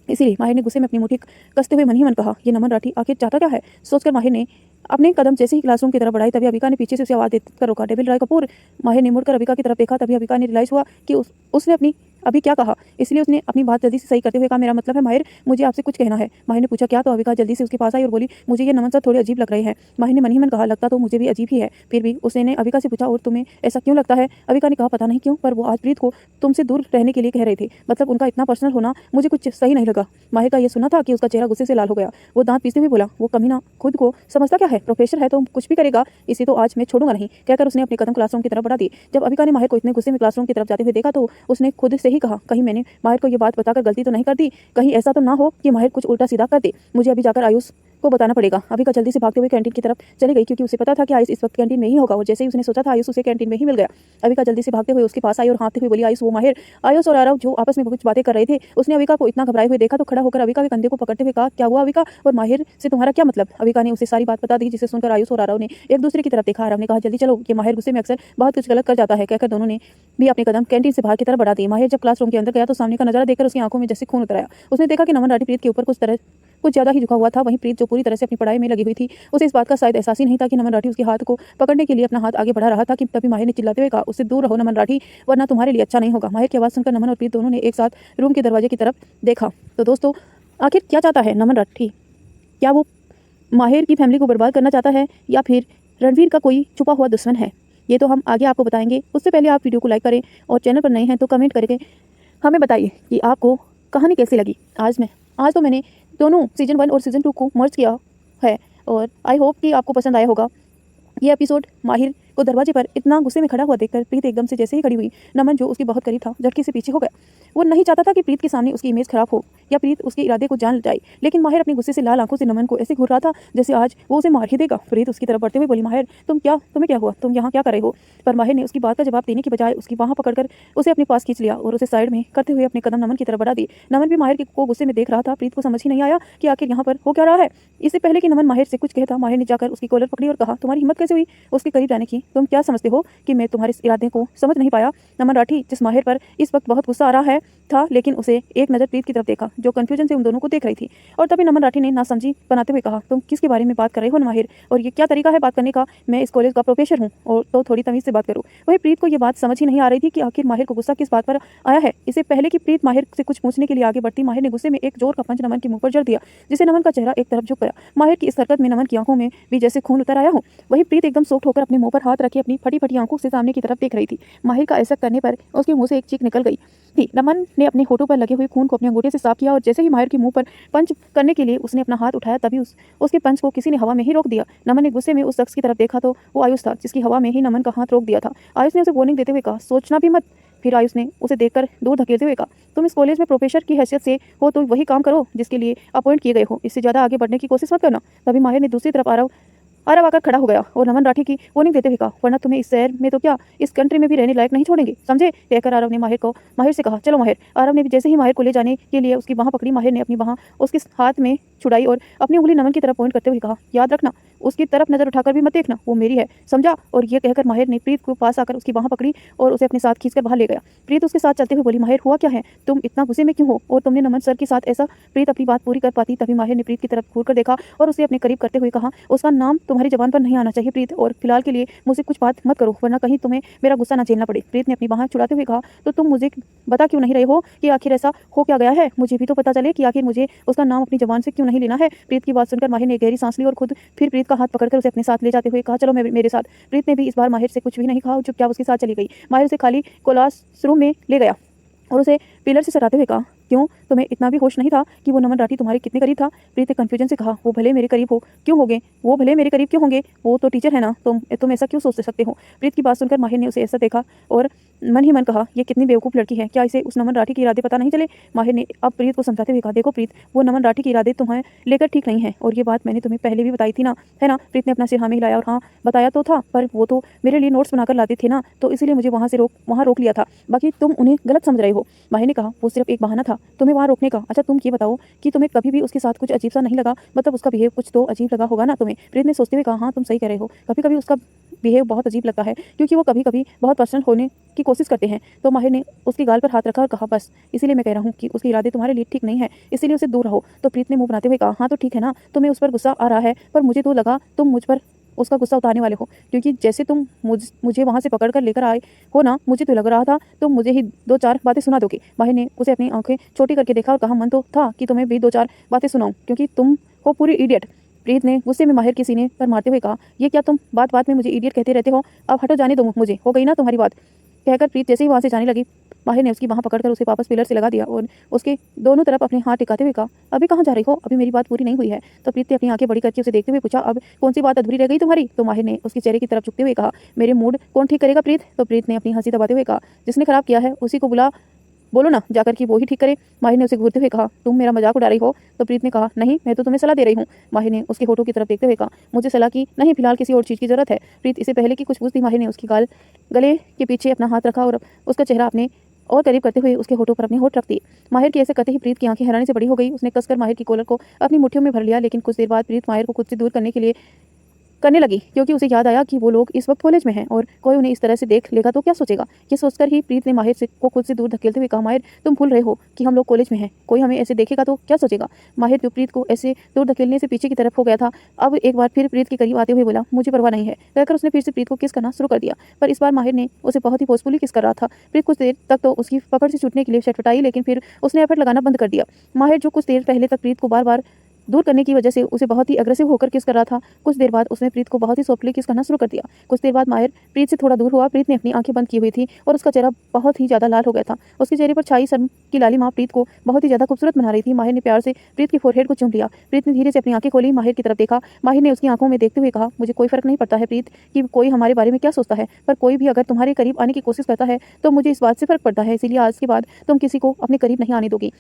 इसीलिए माहिर ने गुस्से में अपनी मुट्ठी कसते हुए मन ही मन कहा, ये नमन राठी आखिर चाहता क्या है? सोचकर माहिर ने अपने कदम जैसे ही क्लासरूम की तरफ बढ़ाई तभी अविका ने पीछे से उसे आवाज़ देकर रोका, डेविड रॉय कपूर। माहिर ने मुड़कर अविका की तरफ देखा। तभी अविका ने रियलाइज हुआ कि उसने अपनी अभी क्या कहा, इसलिए उसने अपनी बात जल्दी से सही करते हुए कहा, मेरा मतलब है माहिर, मुझे आपसे कुछ कहना है। माहिर ने पूछा, क्या? तो अविका जल्दी से उसके पास आई और बोली, मुझे ये नमन सर थोड़े अजीब लग रहे हैं। माहिर ने मन ही मन कहा, लगता तो मुझे भी अजीब ही है। फिर भी उसने अविका से पूछा, और तुम्हें ऐसा क्यों लगता है? अविका ने कहा, पता नहीं क्यों, पर वो आज प्रीत को तुमसे दूर रहने के लिए कह रहे थे। मतलब उनका इतना पर्सनल होना मुझे कुछ सही नहीं लगा। माहिर का यह सुना था कि उसका चेहरा गुस्से से लाल हो गया। वो दांत पीसते हुए बोला, वो कमीना खुद को समझता क्या है? प्रोफेसर है तो कुछ भी करेगा, इसे तो आज मैं छोड़ूंगा नहीं, कहकर उसने अपने कदम क्लासरूम की तरफ बढ़ा दिए। जब अविका ने माहिर को इतने गुस्से में क्लासरूम की तरफ जाते हुए देखा तो उसने खुद से ही कहा, कहीं मैंने माहिर को ये बात बताकर गलती तो नहीं कर दी, कहीं ऐसा तो ना हो कि माहिर कुछ उल्टा सीधा कर दे। मुझे अभी जाकर आयुष को बताना पड़ेगा। अविका जल्दी से भागते हुए कैंटीन की तरफ चली गई, क्योंकि उसे पता था कि आयुष इस वक्त कैंटीन में ही होगा, और जैसे ही उसने सोचा था आयुष उसे कैंटीन में ही मिल गया। अविका जल्दी से भागते हुए उसके पास आई और हाँफते हुए बोली, आयुष वो माहिर। आयुष और आरव जो आपस में कुछ बातें कर रहे थे, उसने अविका को इतना घबराए हुए देखा तो खड़ा होकर अविका के कंधे को पकड़ते हुए कहा, क्या हुआ अविका, और माहिर से तुम्हारा क्या मतलब। अविका ने उसे सारी बात बता दी, जिसे सुनकर आयुष और आरव ने एक दूसरे की तरफ देखा। आरव ने कहा, जल्दी चलो, ये माहिर गुस्से में अक्सर बहुत कुछ गलत कर जाता है। कहकर दोनों ने भी अपने कदम कैंटीन से बाहर की तरफ बढ़ा दिए। माहिर जब क्लासरूम के अंदर गया तो सामने का नजारा देखकर उसकी आंखों में जैसे खून उतर आया। उसने देखा कि नमन राठी प्रीत के ऊपर कुछ ज्यादा ही झुका हुआ था। वहीं प्रीत जो पूरी तरह से अपनी पढ़ाई में लगी हुई थी, उसे इस बात का शायद एहसास ही नहीं था कि नमन राठी उसके हाथ को पकड़ने के लिए अपना हाथ आगे बढ़ा रहा था कि तभी माहिर ने चिल्लाते हुए कहा, उससे दूर रहो नमन राठी, वरना तुम्हारे लिए अच्छा नहीं होगा। माहिर की आवाज़ सुनकर नमन और प्रीत दोनों ने एक साथ रूम के दरवाजे की तरफ देखा। तो दोस्तों, आखिर क्या चाहता है नमन राठी? क्या वो माहिर की फैमिली को बर्बाद करना चाहता है, या फिर रणवीर का कोई छुपा हुआ दुश्मन है? ये तो हम आगे आपको बताएंगे। उससे पहले आप वीडियो को लाइक करें और चैनल पर नए हैं तो कमेंट करके हमें बताइए कि आपको कहानी कैसी लगी। आज तो मैंने दोनों सीजन 1 और सीजन 2 को मर्ज किया है, और आई होप कि आपको पसंद आया होगा। ये एपिसोड माहिर को दरवाजे पर इतना गुस्से में खड़ा हुआ देखकर प्रीत एकदम से जैसे ही खड़ी हुई, नमन जो उसके बहुत करीब था झटके से पीछे हो गया। वो नहीं चाहता था कि प्रीत के सामने उसकी इमेज खराब हो या प्रीत उसके इरादे को जान जाए, लेकिन माहिर अपने गुस्से से लाल आंखों से नमन को ऐसे घूर रहा था जैसे आज वो उसे मार ही देगा। प्रीत उसकी तरफ बढ़ते हुए बोली, माहिर तुम्हें क्या हुआ, तुम यहाँ क्या कर रहे हो? पर माहिर ने उसकी बात का जवाब देने की बजाय उसकी बाह पकड़कर उसे अपने पास खींच लिया और उसे साइड में करते हुए अपने कदम नमन की तरफ बढ़ा दिए। नमन भी माहिर को गुस्से में देख रहा था। प्रीत को समझ ही नहीं आया कि आखिर यहाँ पर हो क्या रहा है। इससे पहले कि नमन माहिर से कुछ कहता, माहिर ने जाकर उसकी कॉलर पकड़ी और कहा, तुम्हारी हिम्मत कैसे हुई उसके करीब जाने की? तुम क्या समझते हो कि मैं तुम्हारे इरादे को समझ नहीं पाया? नमन राठी जिस माहिर पर इस वक्त बहुत गुस्सा आ रहा है था, लेकिन उसे एक नज़र प्रीत की तरफ देखा जो कंफ्यूजन से उन दोनों को देख रही थी, और तभी नमन राठी ने नासमझी बनाते हुए कहा, तुम किसके बारे में बात कर रहे हो माहिर, और ये क्या तरीका है बात करने का? मैं इस कॉलेज का प्रोफेसर हूँ, और तो थोड़ी तमीज से बात करो। वही प्रीत को ये बात समझ ही नहीं आ रही थी कि आखिर माहिर को गुस्सा किस बात पर आया है। इससे पहले कि प्रीत माहिर से कुछ पूछने के लिए आगे बढ़ती, माहिर ने गुस्से में एक जोर का पंच नमन के मुंह पर जड़ दिया, जिसे नमन का चेहरा एक तरफ झुक गया। माहिर की इस हरकत में नमन की आंखों में भी जैसे खून उतर आया हो। वही प्रीत एकदम सोक्ट होकर अपने मुंह पर हाथ रखे अपनी फटी फटी आंखों से सामने की तरफ देख रही थी। माहिर का ऐसा करने पर उसके मुंह से एक चीख निकल गई थी। नमन ने अपने होठों पर लगे हुए खून को अपने अंगूठे से साफ किया, और जैसे ही माहिर के मुंह पर पंच करने के लिए उसने अपना हाथ उठाया, तभी उसके पंच को किसी ने हवा में ही रोक दिया। नमन ने गुस्से में उस शख्स की तरफ देखा तो वो आयुष था, जिसकी हवा में ही नमन का हाथ रोक दिया था। आयुष ने उसे वार्निंग देते हुए कहा, सोचना भी मत। फिर आयुष ने उसे देखकर दूर धकेलते हुए कहा, तुम इस कॉलेज में प्रोफेसर की हैसियत से हो तो वही काम करो जिसके लिए अपॉइंट किए गए हो, इससे ज़्यादा आगे बढ़ने की कोशिश मत करना। तभी माहिर ने दूसरी तरफ आरव आकर खड़ा हो गया और नमन राठी की वार्निंग देते हुए कहा, वरना तुम्हें इस शहर में तो क्या इस कंट्री में भी रहने लायक नहीं छोड़ेंगे, समझे? कहकर आरव ने माहिर से कहा, चलो माहिर। आरव ने भी जैसे ही माहिर को ले जाने के लिए उसकी बाह पकड़ी, माहिर ने अपनी बाह उसके हाथ में छुड़ाई और अपनी उंगली नमन की तरफ पॉइंट करते हुए कहा, याद रखना, उसकी तरफ नजर उठाकर भी मत देखना, वो मेरी है, समझा? और ये कहकर माहिर ने प्रीत को पास आकर उसकी बाह पकड़ी और उसे अपने साथ खींचकर बाहर ले गया। प्रीत उसके साथ चलते हुए बोली, माहिर हुआ क्या है, तुम इतना गुस्से में क्यों हो, और तुमने नमन सर के साथ ऐसा? प्रीत अपनी बात पूरी कर पाती तभी माहिर ने प्रीत की तरफ घूर कर देखा और उसे अपने करीब करते हुए कहा, उसका नाम तुम्हारी जबान पर नहीं आना चाहिए प्रीत, और फिलहाल के लिए मुझसे कुछ बात मत करो, वरना कहीं तुम्हें मेरा गुस्सा ना झेलना पड़े। प्रीत ने अपनी बाह छुड़ाते हुए कहा, तो तुम मुझे बता क्यों नहीं रहे हो कि आखिर ऐसा हो क्या गया है? मुझे भी तो पता चले कि आखिर मुझे उसका नाम अपनी जबान से क्यों नहीं लेना है। प्रीत की बात सुनकर माहिर ने गहरी सांस ली और खुद फिर प्रीत का हाथ पकड़कर उसे अपने साथ ले जाते हुए कहा, चलो मेरे साथ। प्रीत ने भी इस बार माहिर से कुछ भी नहीं कहा, चुपचाप उसके साथ चली गई। माहिर उसे खाली क्लासरूम में ले गया और उसे पिलर से सटाते हुए कहा, क्यों तुम्हें इतना भी होश नहीं था कि वो नमन राठी तुम्हारे कितने करीब था? प्रीत ने कंफ्यूजन से कहा, वो भले मेरे करीब हो क्यों होंगे, वो भले मेरे करीब क्यों होंगे, वो तो टीचर है ना, तुम ऐसा क्यों सोच सकते हो? प्रीत की बात सुनकर माहिर ने उसे ऐसा देखा और मन ही मन कहा, ये कितनी बेवकूफ़ लड़की है, क्या इसे उस नमन राठी के इरादे पता नहीं चले? माहिर ने अब प्रीत को समझाते हुए कहा, देखो प्रीत, वो नमन राठी के इरादे तुम्हें लेकर ठीक नहीं है, और ये बात मैंने तुम्हें पहले भी बताई थी ना, है ना? प्रीत ने अपना सिर हाँ में हिलाया और हाँ बताया तो था, पर वो तो मेरे लिए नोट्स बनाकर लाते थे ना, तो इसीलिए मुझे वहाँ रोक लिया था, बाकी तुम उन्हें गलत समझ रहे हो। माहिर ने कहा, वो सिर्फ एक बहाना था तुम्हें वहाँ रोकने का। अच्छा तुम ये बताओ कि तुम्हें कभी भी उसके साथ कुछ अजीब सा नहीं लगा, मतलब उसका बिहेव कुछ तो अजीब लगा होगा ना तुम्हें? प्रीत ने सोचते हुए कहा, हाँ तुम सही कह रहे हो, कभी कभी उसका बिहेव बहुत अजीब लगता है, क्योंकि वो कभी कभी बहुत पर्सनल होने की कोशिश करते हैं। तो माहिर ने उसकी गाल पर हाथ रखा और कहा, बस इसीलिए मैं कह रहा हूँ कि उसके इरादे तुम्हारे लिए ठीक नहीं है, इसीलिए उससे दूर रहो। तो प्रीत ने मुंह बनाते हुए कहा, हाँ तो ठीक है ना, तुम्हें उस पर गुस्सा आ रहा है, पर मुझे तो लगा तुम मुझ पर उसका गुस्सा उतारने वाले हो, क्योंकि जैसे तुम मुझे वहाँ से पकड़ कर लेकर आए हो ना, मुझे तो लग रहा था तुम मुझे ही 2-4 बातें सुना दोगे। माहिर ने उसे अपनी आंखें छोटी करके देखा और कहा, मन तो था कि तुम्हें भी 2-4 बातें सुनाऊं, क्योंकि तुम हो पूरी इडियट। प्रीत ने गुस्से में माहिर के सीने पर मारते हुए कहा, ये क्या तुम बात बात में मुझे इडियट कहते रहते हो, अब हटो, जाने दो मुझे, हो गई ना तुम्हारी बात। कहकर प्रीत जैसे ही वहाँ से जाने लगी, माहिर ने उसकी बाह पकड़कर उसे वापस पिलर से लगा दिया और उसके दोनों तरफ अपने हाथ टिकाते हुए कहा, अभी कहाँ जा रही हो, अभी मेरी बात पूरी नहीं हुई है। तो प्रीत ने अपनी आंखें बड़ी करके उसे देखते हुए पूछा, अब कौन सी बात अधूरी रह गई तुम्हारी? तो माहिर ने उसके चेहरे की तरफ झुकते हुए कहा, मेरे मूड कौन ठीक करेगा प्रीत? तो प्रीत ने अपनी हंसी दबाते हुए कहा, जिसने खराब किया है उसी को बुला बोलो ना जाकर कि वो ही ठीक करे। माहिर ने उसे घूरते हुए कहा, तुम मेरा मजाक उड़ा रही हो? तो प्रीत ने कहा, नहीं, मैं तो तुम्हें सलाह दे रही हूँ। माहिर ने उसके होठों की तरफ देखते हुए कहा, मुझे सलाह की नहीं, फिलहाल किसी और चीज़ की जरूरत है। प्रीत इससे पहले कि कुछ पूछती, माहिर ने उसकी गले के पीछे अपना हाथ रखा और उसका चेहरा अपने और करीब करते हुए उसके होठों पर अपने होठ रख दिए। माहिर के ऐसे करते ही प्रीत की आंखें हैरानी से बड़ी हो गई। उसने कसकर माहिर की कॉलर को अपनी मुट्ठियों में भर लिया, लेकिन कुछ देर बाद प्रीत माहिर को खुद से दूर करने लगी, क्योंकि उसे याद आया कि वो लोग इस वक्त कॉलेज में हैं और कोई उन्हें इस तरह से देख लेगा तो क्या सोचेगा। ये सोचकर ही प्रीत ने माहिर से को खुद से दूर धकेलते हुए कहा, माहिर, तुम भूल रहे हो कि हम लोग कॉलेज में हैं, कोई हमें ऐसे देखेगा तो क्या सोचेगा। माहिर जो प्रीत को ऐसे दूर धकेलने से पीछे की तरफ हो गया था, अब एक बार फिर प्रीत के करीब आते हुए बोला, मुझे परवाह नहीं है, कहकर उसने फिर से प्रीत को किस करना शुरू कर दिया। पर इस बार माहिर ने उसे बहुत ही फोर्सफुली किस कर रहा था। प्रीत कुछ देर तक तो उसकी पकड़ से छूटने के लिए छटपटाई, लेकिन फिर उसने एफर्ट लगाना बंद कर दिया। माहिर जो कुछ देर पहले तक प्रीत को बार बार दूर करने की वजह से उसे बहुत ही अग्रेसिव होकर किस कर रहा था, कुछ देर बाद उसने प्रीत को बहुत ही सॉफ्टली किस करना शुरू कर दिया। कुछ देर बाद माहिर प्रीत से थोड़ा दूर हुआ। प्रीत ने अपनी आंखें बंद की हुई थी और उसका चेहरा बहुत ही ज्यादा लाल हो गया था। उसके चेहरे पर छाई शर्म की लालिमा प्रीत को बहुत ही ज्यादा खूबसूरत बना रही थी। माहिर ने प्यार से प्रीत की फोरहेड को चूम लिया। प्रीत ने धीरे से अपनी आंखें खोली, माहिर की तरफ देखा। माहिर ने उसकी आंखों में देखते हुए कहा, मुझे कोई फर्क नहीं पड़ता है प्रीत कि कोई हमारे बारे में क्या सोचता है, पर कोई भी अगर तुम्हारे करीब आने की कोशिश करता है तो मुझे इस बात से फर्क पड़ता है, इसीलिए आज के बाद तुम किसी को अपने करीब नहीं आने दोगी।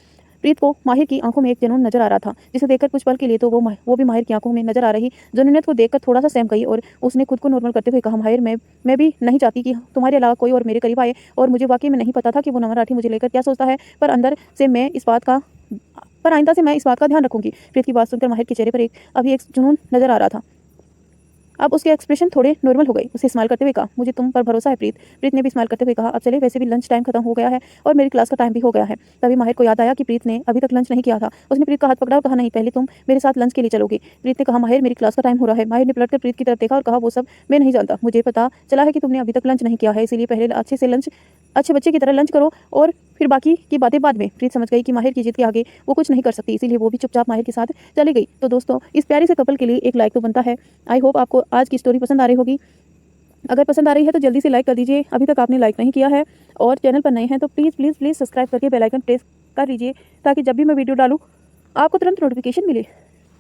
प्रीत को माहिर की आंखों में एक जुनून नजर आ रहा था, जिसे देखकर कुछ पल के लिए तो वो भी माहिर की आंखों में नजर आ रही जुनूनियत को देखकर थोड़ा सा सहम गई और उसने खुद को नॉर्मल करते हुए कहा, माहिर, मैं भी नहीं चाहती कि तुम्हारे अलावा कोई और मेरे करीब आए, और मुझे वाकई में नहीं पता था कि वो नमन राठी मुझे लेकर क्या सोचता है, पर अंदर से मैं इस बात का पर आइंदा से मैं इस बात का ध्यान रखूंगी। प्रीत की बात सुनकर माहिर के चेहरे पर अभी एक जुनून नजर आ रहा था। अब उसके एक्सप्रेशन थोड़े नॉर्मल हो गए। उसे स्माइल करते हुए कहा, मुझे तुम पर भरोसा है प्रीत। प्रीत ने भी स्माइल करते हुए कहा, अब चले, वैसे भी लंच टाइम खत्म हो गया है और मेरी क्लास का टाइम भी हो गया है। तभी माहिर को याद आया कि प्रीत ने अभी तक लंच नहीं किया था। उसने प्रीत का हाथ पकड़ा और कहा, नहीं, पहले तुम मेरे साथ लंच के लिए चलोगी। प्रीत ने कहा, माहिर, मेरी क्लास का टाइम हो रहा है। माहिर ने पलटकर प्रीत की तरफ देखा और कहा, वो सब मैं नहीं जानता, मुझे पता चला है कि तुमने अभी तक लंच नहीं किया है, इसीलिए पहले अच्छे बच्चे की तरह लंच करो और फिर बाकी की बातें बाद में। प्रीत समझ गई कि माहिर की जिद के आगे वो कुछ नहीं कर सकती, इसीलिए वो भी चुपचाप माहिर के साथ चली गई। तो दोस्तों, इस प्यारे से कपल के लिए एक लाइक तो बनता है। आई होप आपको आज की स्टोरी पसंद आ रही होगी। अगर पसंद आ रही है तो जल्दी से लाइक कर दीजिए, अभी तक आपने लाइक नहीं किया है, और चैनल पर नए हैं तो प्लीज़ प्लीज़ प्लीज़ सब्सक्राइब करके बेल आइकन प्रेस कर दीजिए, ताकि जब भी मैं वीडियो डालूँ आपको तुरंत नोटिफिकेशन मिले।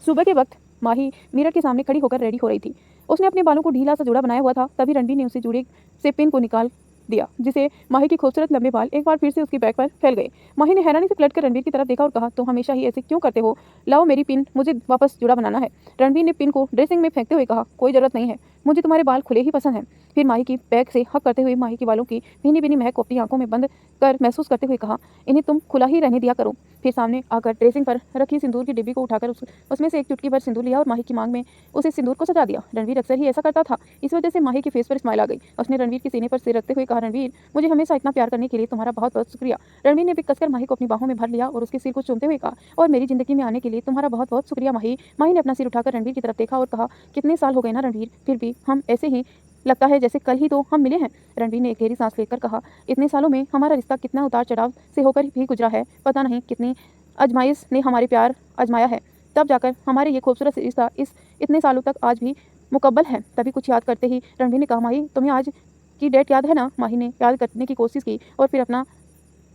सुबह के वक्त माही मिरर के सामने खड़ी होकर रेडी हो रही थी। उसने अपने बालों को ढीला सा जोड़ा बनाया हुआ था। तभी रणबीर ने उसे जोड़े से पिन को निकाल दिया, जिसे माही के खूबसूरत लंबे बाल एक बार फिर से उसकी बैक पर फैल गए। माही ने हैरानी से पलटकर रणबीर की तरफ देखा और कहा, तुम हमेशा ही ऐसे क्यों करते हो? लाओ मेरी पिन, मुझे वापस जोड़ा बनाना है। रणबीर ने पिन को ड्रेसिंग में फेंकते हुए कहा, कोई जरूरत नहीं है, मुझे तुम्हारे बाल खुले ही पसंद हैं। फिर माही की बैग से हक करते हुए माही के बालों की भीनी भीनी महक को अपनी आंखों में बंद कर महसूस करते हुए कहा, इन्हें तुम खुला ही रहने दिया करो। फिर सामने आकर ड्रेसिंग पर रखी सिंदूर की डिब्बी को उठाकर उसमें से एक चुटकी भर सिंदूर लिया और माही की मांग में उसे सिंदूर को सजा दिया। रणवीर अक्सर ही ऐसा करता था, इस वजह से माही के फेस पर स्माइल आ गई। उसने रणवीर के सीने पर सिर रखते हुए कहा, रणवीर, मुझे हमेशा इतना प्यार करने के लिए तुम्हारा बहुत बहुत शुक्रिया। रणवीर ने भी कसकर माही को अपनी बाहों में भर लिया और उसके सिर को चूमते हुए कहा, और मेरी जिंदगी में आने के लिए तुम्हारा बहुत बहुत शुक्रिया माही। माही ने अपना सिर उठाकर रणवीर की तरफ देखा और कहा, कितने साल हो गए ना रणवीर, फिर भी हम ऐसे ही लगता है जैसे कल ही तो हम मिले हैं। रणवीर ने एक गहरी सांस लेकर कहा, इतने सालों में हमारा रिश्ता कितना उतार चढ़ाव से होकर भी गुजरा है, पता नहीं कितनी आजमाइश ने हमारे प्यार आजमाया है, तब जाकर हमारे ये खूबसूरत रिश्ता इतने सालों तक आज भी मुकब्बल है। तभी कुछ याद करते ही रणवीर ने कहा, माही, तुम्हें आज की डेट याद है ना? माही ने याद करने की कोशिश की और फिर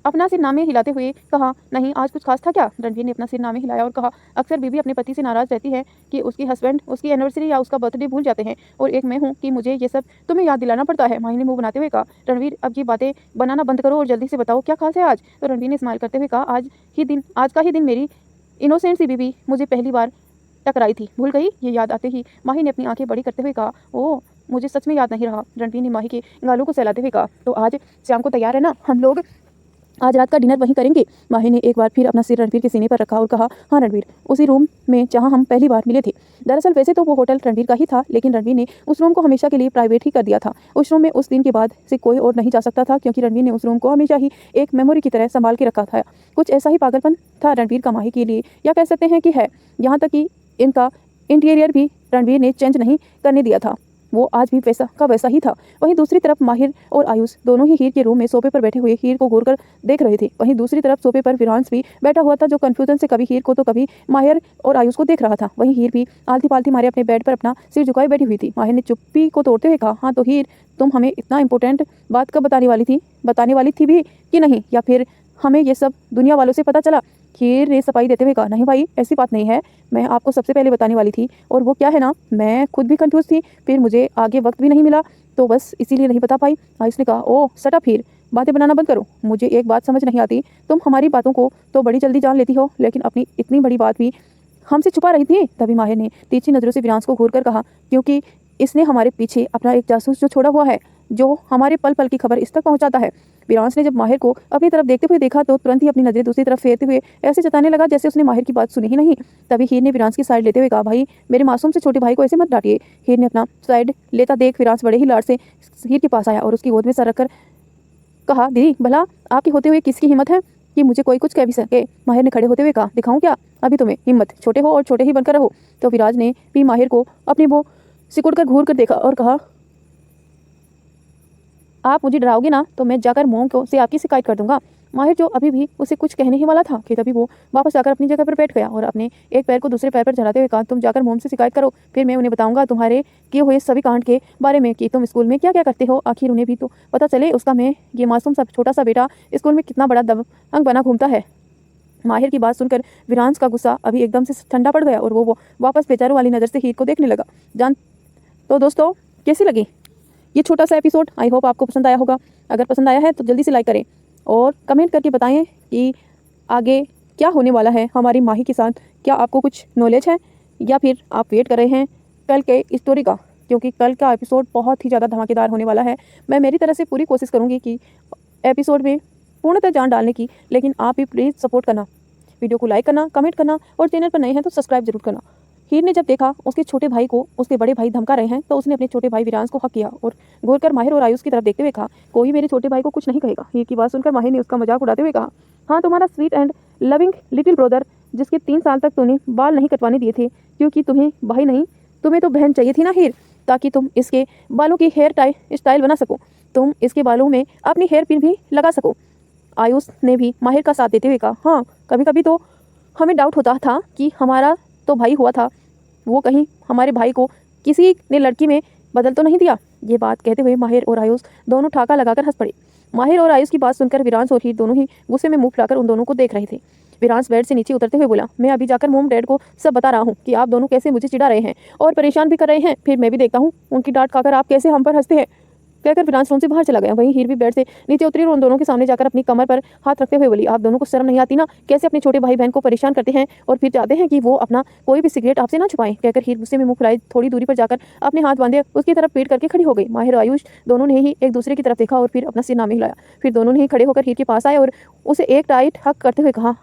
अपना सिर नामे हिलाते हुए कहा, नहीं, आज कुछ खास था क्या? रणवीर ने अपना सिर नामे हिलाया और कहा, अक्सर बीवी अपने पति से नाराज रहती है कि उसके हस्बैंड उसकी एनिवर्सरी या उसका बर्थडे भूल जाते हैं, और एक मैं हूँ कि मुझे ये सब तुम्हें याद दिलाना पड़ता है। माही ने मुंह बनाते हुए कहा, रणवीर, अब ये बातें बनाना बंद करो और जल्दी से बताओ क्या खास है आज। तो रणवीर ने स्माइल करते हुए कहा, आज का ही दिन मेरी इनोसेंट सी बीवी मुझे पहली बार टकराई थी, भूल गई? ये याद आते ही माही ने अपनी आंखें बड़ी करते हुए कहा, ओ, मुझे सच में याद नहीं रहा। रणवीर ने माही के गालों को सहलाते हुए कहा, तो आज शाम को तैयार है ना? हम लोग आज रात का डिनर वहीं करेंगे। माही ने एक बार फिर अपना सिर रणवीर के सीने पर रखा और कहा, हाँ रणवीर, उसी रूम में जहाँ हम पहली बार मिले थे। दरअसल वैसे तो वो होटल रणवीर का ही था, लेकिन रणवीर ने उस रूम को हमेशा के लिए प्राइवेट ही कर दिया था। उस रूम में उस दिन के बाद से कोई और नहीं जा सकता था, क्योंकि रणवीर ने उस रूम को हमेशा ही एक मेमोरी की तरह संभाल के रखा था। कुछ ऐसा ही पागलपन था रणवीर का माही के लिए, या कह सकते हैं कि है। यहाँ तक कि इनका इंटीरियर भी रणवीर ने चेंज नहीं करने दिया था, वो आज भी वैसा का वैसा ही था। वहीं दूसरी तरफ माहिर और आयुष दोनों ही हीर के रूम में सोफे पर बैठे हुए हीर को घूरकर देख रहे थे। वहीं दूसरी तरफ सोफे पर विरांश भी बैठा हुआ था, जो कंफ्यूजन से कभी हीर को तो कभी माहिर और आयुष को देख रहा था। वहीं हीर भी आलती पालती मारे अपने बेड पर अपना सिर झुकाए बैठी हुई थी। माहिर ने चुप्पी को तोड़ते हुए कहा, हाँ तो हीर, तुम हमें इतना इंपॉर्टेंट बात कब बताने वाली थी भी कि नहीं, या फिर हमें ये सब दुनिया वालों से पता चला? हीर ने सफाई देते हुए कहा, नहीं भाई, ऐसी बात नहीं है, मैं आपको सबसे पहले बताने वाली थी, और वो क्या है ना, मैं खुद भी कंफ्यूज थी, फिर मुझे आगे वक्त भी नहीं मिला, तो बस इसीलिए नहीं बता पाई। आयुष ने कहा, ओह शट अप हीर, बातें बनाना बंद करो। मुझे एक बात समझ नहीं आती, तुम हमारी बातों को तो बड़ी जल्दी जान लेती हो, लेकिन अपनी इतनी बड़ी बात भी हमसे छुपा रही थी। तभी माहिर ने तीखी नजरों से विरांश को घूर कर कहा, क्योंकि इसने हमारे पीछे अपना एक जासूस जो छोड़ा हुआ है, जो हमारे पल पल की खबर इस तक पहुंचाता है। विरांश ने जब माहिर को अपनी तरफ देखते हुए देखा तो तुरंत ही अपनी नजरें दूसरी तरफ फेरते हुए ऐसे जताने लगा जैसे उसने माहिर की बात सुनी ही नहीं। तभी हीर ने विरांश की साइड लेते हुए कहा, भाई मेरे मासूम से छोटे भाई को ऐसे मत डांटिए। हीर ने अपना साइड लेता देख विरांश बड़े ही लाड से हीर के पास आया और उसकी गोद में सर रखकर कहा, दीदी भला आपके होते हुए किसकी हिम्मत है कि मुझे कोई कुछ कह भी सके। माहिर ने खड़े होते हुए कहा, दिखाऊं क्या अभी तुम्हें हिम्मत, छोटे हो और छोटे ही बनकर रहो। तो विराज ने भी माहिर को अपनी वो सिकुड़ कर घूर कर देखा और कहा, आप मुझे डराओगे ना तो मैं जाकर मोम को से आपकी शिकायत कर दूंगा। माहिर जो अभी भी उसे कुछ कहने ही वाला था कि तभी वो वापस जाकर अपनी जगह पर बैठ गया और अपने एक पैर को दूसरे पैर पर चढ़ाते हुए कहा, तुम जाकर मोम से शिकायत करो, फिर मैं उन्हें बताऊंगा तुम्हारे किए हुए सभी कांड के बारे में कि तुम स्कूल में क्या क्या करते हो। आखिर उन्हें भी तो पता चले उसका मैं ये मासूम सा छोटा सा बेटा स्कूल में कितना बड़ा दबंग बना घूमता है। माहिर की बात सुनकर विरांश का गुस्सा अभी एकदम से ठंडा पड़ गया और वो वापस बेचारों वाली नज़र से हीर को देखने लगा। तो दोस्तों कैसी लगी ये छोटा सा एपिसोड? आई होप आपको पसंद आया होगा। अगर पसंद आया है तो जल्दी से लाइक करें और कमेंट करके बताएं कि आगे क्या होने वाला है हमारी माही के साथ। क्या आपको कुछ नॉलेज है या फिर आप वेट कर रहे हैं कल के स्टोरी का, क्योंकि कल का एपिसोड बहुत ही ज़्यादा धमाकेदार होने वाला है। मैं मेरी तरफ से पूरी कोशिश करूँगी कि एपिसोड में पूर्णतः जान डालने की, लेकिन आप भी प्लीज़ सपोर्ट करना, वीडियो को लाइक करना, कमेंट करना और चैनल पर नए हैं तो सब्सक्राइब जरूर करना। हीर ने जब देखा उसके छोटे भाई को उसके बड़े भाई धमका रहे हैं तो उसने अपने छोटे भाई विरांश को हक किया और घूरकर माहिर और आयुष की तरफ देखते हुए कहा, कोई मेरे छोटे भाई को कुछ नहीं कहेगा। हीर की बात सुनकर माहिर ने उसका मजाक उड़ाते हुए कहा, हाँ तुम्हारा sweet and loving little brother जिसके 3 साल तक तूने बाल नहीं कटवाने दिए थे क्योंकि तुम्हें भाई नहीं तुम्हें तो बहन चाहिए थी ना हीर, ताकि तुम इसके बालों की हेयर टाई स्टाइल बना सको, तुम इसके बालों में अपनी हेयर पिन भी लगा सको। आयुष ने भी माहिर का साथ देते हुए कहा, हाँ कभी कभी तो हमें डाउट होता था कि हमारा तो भाई हुआ था, वो कहीं हमारे भाई को किसी ने लड़की में बदल तो नहीं दिया। ये बात कहते हुए माहिर और आयुष दोनों ठाका लगाकर हंस पड़े। माहिर और आयुष की बात सुनकर विरांश और हीर दोनों ही गुस्से में मुंह फुलाकर उन दोनों को देख रहे थे। विरांश बेड से नीचे उतरते हुए बोला, मैं अभी जाकर मोम डैड को सब बता रहा हूँ कि आप दोनों कैसे मुझे चिढ़ा रहे हैं और परेशान भी कर रहे हैं, फिर मैं भी देखता हूँ उनकी डांट खाकर आप कैसे हम पर हंसते हैं। कहकर विरांश रूम से बाहर चला गया। वहीं हीर भी बेड से नीचे उतरी और उन दोनों के सामने जाकर अपनी कमर पर हाथ रखते हुए बोली, आप दोनों को शर्म नहीं आती ना, कैसे अपने छोटे भाई बहन को परेशान करते हैं और फिर चाहते हैं कि वो अपना कोई भी सिगरेट आपसे ना छुपाएं। कहकर हीर गुस्से में मुंह फुलाए थोड़ी दूरी पर जाकर अपने हाथ बांधे उसकी तरफ पीट करके खड़ी हो गई। माहिर और आयुष दोनों ने ही एक दूसरे की तरफ देखा और फिर अपना सिर नामे हिलाया। फिर दोनों ने ही खड़े होकर हीर के पास आए और उसे एक टाइट हक करते हुए कहा,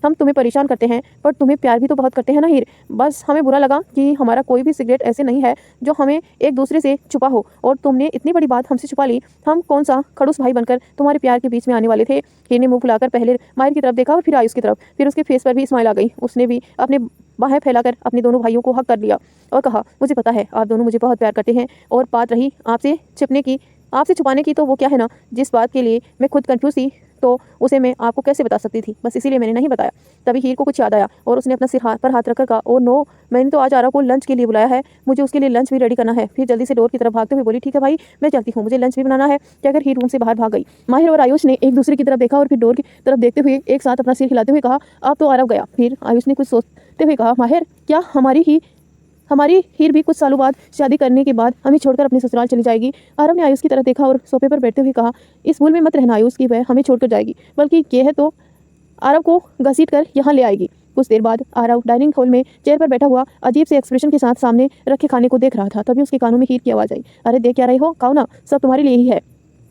हम तुम्हें परेशान करते हैं पर तुम्हें प्यार भी तो बहुत करते हैं ना हीर, बस हमें बुरा लगा कि हमारा कोई भी सिगरेट ऐसे नहीं है जो हमें एक दूसरे से छुपा हो और तुमने इतनी बड़ी बात हमसे छुपा ली। हम कौन सा खड़ूस भाई बनकर तुम्हारे प्यार के बीच में आने वाले थे। हीर ने मुंह फुलाकर पहले माहिर की तरफ देखा और फिर आयुष की तरफ, फिर उसके फेस पर भी स्माइल आ गई। उसने भी अपने बाहें फैलाकर अपने दोनों भाइयों को हक कर लिया और कहा, मुझे पता है आप दोनों मुझे बहुत प्यार करते हैं और बात रही आपसे छुपाने की तो वो क्या है ना, जिस बात के लिए मैं खुद कंफ्यूज थी तो उसे मैं आपको कैसे बता सकती थी, बस इसीलिए मैंने नहीं बताया। तभी हीर को कुछ याद आया और उसने अपना सिर हाथ पर हाथ रखकर कहा, ओ नो, मैंने तो आज आरव को लंच के लिए बुलाया है, मुझे उसके लिए लंच भी रेडी करना है। फिर जल्दी से डोर की तरफ भागते हुए बोली, ठीक है भाई मैं चलती हूँ, मुझे लंच भी बनाना है। कहकर हीर रूम से बाहर भाग गई। माहिर और आयुष ने एक दूसरे की तरफ देखा और फिर डोर की तरफ देखते हुए एक साथ अपना सिर हिलाते हुए कहा, अब तो आरव गया। फिर आयुष ने कुछ सोचते हुए कहा, माहिर क्या हमारी हीर भी कुछ सालों बाद शादी करने के बाद हमें छोड़कर अपने ससुराल चली जाएगी। आरव ने आयुष की तरफ देखा और सोफे पर बैठते हुए कहा, इस भूल में मत रहना आयुष की वह हमें छोड़कर जाएगी, बल्कि यह है तो आरव को घसीट कर यहाँ ले आएगी। कुछ देर बाद आरव डाइनिंग हॉल में चेयर पर बैठा हुआ अजीब से एक्सप्रेशन के साथ सामने रखे खाने को देख रहा था। तभी उसके कानों में हीर की आवाज़ आई, अरे देख क्या रही हो, खाओ ना, सब तुम्हारे लिए ही है।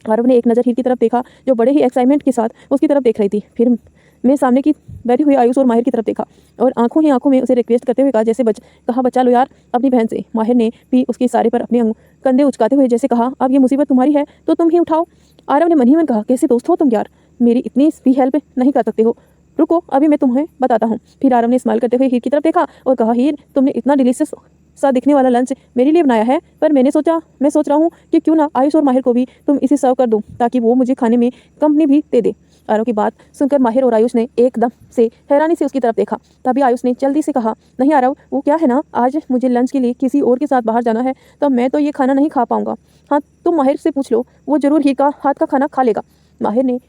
आरव ने एक नज़र हीर की तरफ देखा जो बड़े ही एक्साइटमेंट के साथ उसकी तरफ देख रही थी। फिर मैं सामने की बैठी हुई आयुष और माहिर की तरफ देखा और आंखों ही आंखों में उसे रिक्वेस्ट करते हुए कहा, जैसे कहा बचा लो यार अपनी बहन से। माहिर ने भी उसके इशारे पर अपने कंधे उचकाते हुए जैसे कहा, अब ये मुसीबत तुम्हारी है तो तुम ही उठाओ। आरव ने मन ही मन कहा, कैसे दोस्त हो तुम यार, मेरी इतनी भी हेल्प नहीं कर सकते हो, रुको अभी मैं तुम्हें बताता हूँ। फिर आरव ने स्माइल करते हुए हीर की तरफ देखा और कहा, हीर तुमने इतना डिलीशियस सा दिखने वाला लंच मेरे लिए बनाया है, पर मैं सोच रहा हूँ कि क्यों ना आयुष और माहिर को भी तुम इसे सर्व कर दो ताकि वो मुझे खाने में कंपनी भी दे दे। आरव की बात सुनकर माहिर और आयुष ने एकदम से हैरानी से उसकी तरफ देखा। तभी आयुष ने जल्दी से कहा, नहीं आरव, वो क्या है ना, आज मुझे लंच के लिए किसी और के साथ बाहर जाना है तो मैं तो ये खाना नहीं खा पाऊंगा। हाँ तुम माहिर से पूछ लो, वो जरूर हीर का हाथ का खाना खा लेगा। माहिर ने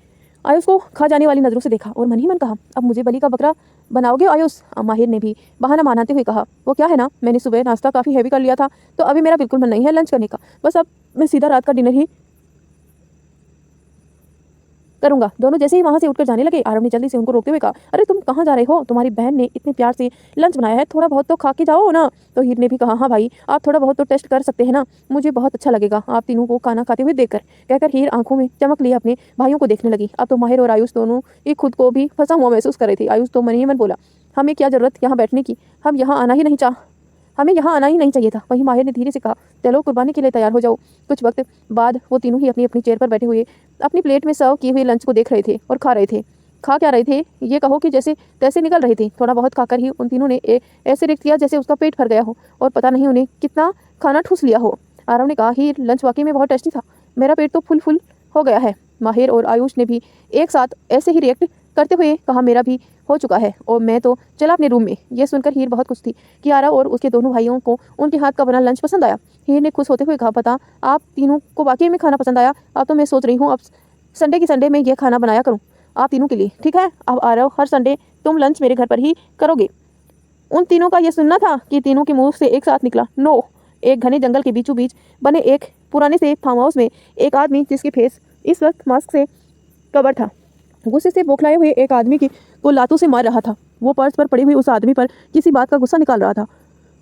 आयुष को खा जाने वाली नज़रों से देखा और मन ही मन कहा, अब मुझे बलि का बकरा बनाओगे आयुष। माहिर ने भी बहाना मानते हुए कहा, वो क्या है ना, मैंने सुबह नाश्ता काफ़ी हैवी कर लिया था तो अभी मेरा बिल्कुल मन नहीं है लंच करने का, बस अब मैं सीधा रात का डिनर ही करूंगा। दोनों जैसे ही वहां से उठकर जाने लगे, आरव ने जल्दी से उनको रोकते हुए कहा, अरे तुम कहाँ जा रहे हो? तुम्हारी बहन ने इतने प्यार से लंच बनाया है, थोड़ा बहुत तो खा के जाओ ना। तो हीर ने भी कहा, हाँ भाई, आप थोड़ा बहुत तो टेस्ट कर सकते हैं ना, मुझे बहुत अच्छा लगेगा आप तीनों को खाना खाते हुए देखकर। कहकर हीर आंखों में चमक लिए अपने भाइयों को देखने लगी। अब तो माहिर और आयुष दोनों ही खुद को भी फंसा हुआ महसूस कर रहे थे। आयुष तो मन ही मन बोला, हमें क्या जरूरत यहाँ बैठने की, हमें यहाँ आना ही नहीं चाहिए था। वहीं माहिर ने धीरे से कहा, चलो कुर्बानी के लिए तैयार हो जाओ। कुछ वक्त बाद वो तीनों ही अपनी अपनी चेयर पर बैठे हुए अपनी प्लेट में सर्व किए हुए लंच को देख रहे थे और खा रहे थे। खा क्या रहे थे, ये कहो कि जैसे तैसे निकल रहे थे। थोड़ा बहुत खाकर ही उन तीनों ने ऐसे रिएक्ट किया जैसे उसका पेट भर गया हो और पता नहीं उन्हें कितना खाना ठूस लिया हो। आरव ने कहा, ही लंच वाकई में बहुत टेस्टी था, मेरा पेट तो फुल हो गया है। माहिर और आयुष ने भी एक साथ ऐसे ही रिएक्ट करते हुए कहा, मेरा भी हो चुका है और मैं तो चला अपने रूम में। यह सुनकर हीर बहुत खुश थी कि आरव और उसके दोनों भाइयों को उनके हाथ का बना लंच पसंद आया। हीर ने खुश होते हुए कहा, पता आप तीनों को वाकई में खाना पसंद आया। अब तो मैं सोच रही हूँ अब संडे की संडे में यह खाना बनाया करूँ आप तीनों के लिए, ठीक है? अब आरव, हर संडे तुम लंच मेरे घर पर ही करोगे। उन तीनों का यह सुनना था कि तीनों के मुंह से एक साथ निकला, नो। एक घने जंगल के बीचों बीच बने एक पुराने से फार्म हाउस में एक आदमी, जिसके फेस इस वक्त मास्क से कवर था, गुस्से से बौखलाए हुए एक आदमी को लातों से मार रहा था। वो पर्स पर पड़ी हुई उस आदमी पर किसी बात का गुस्सा निकाल रहा था।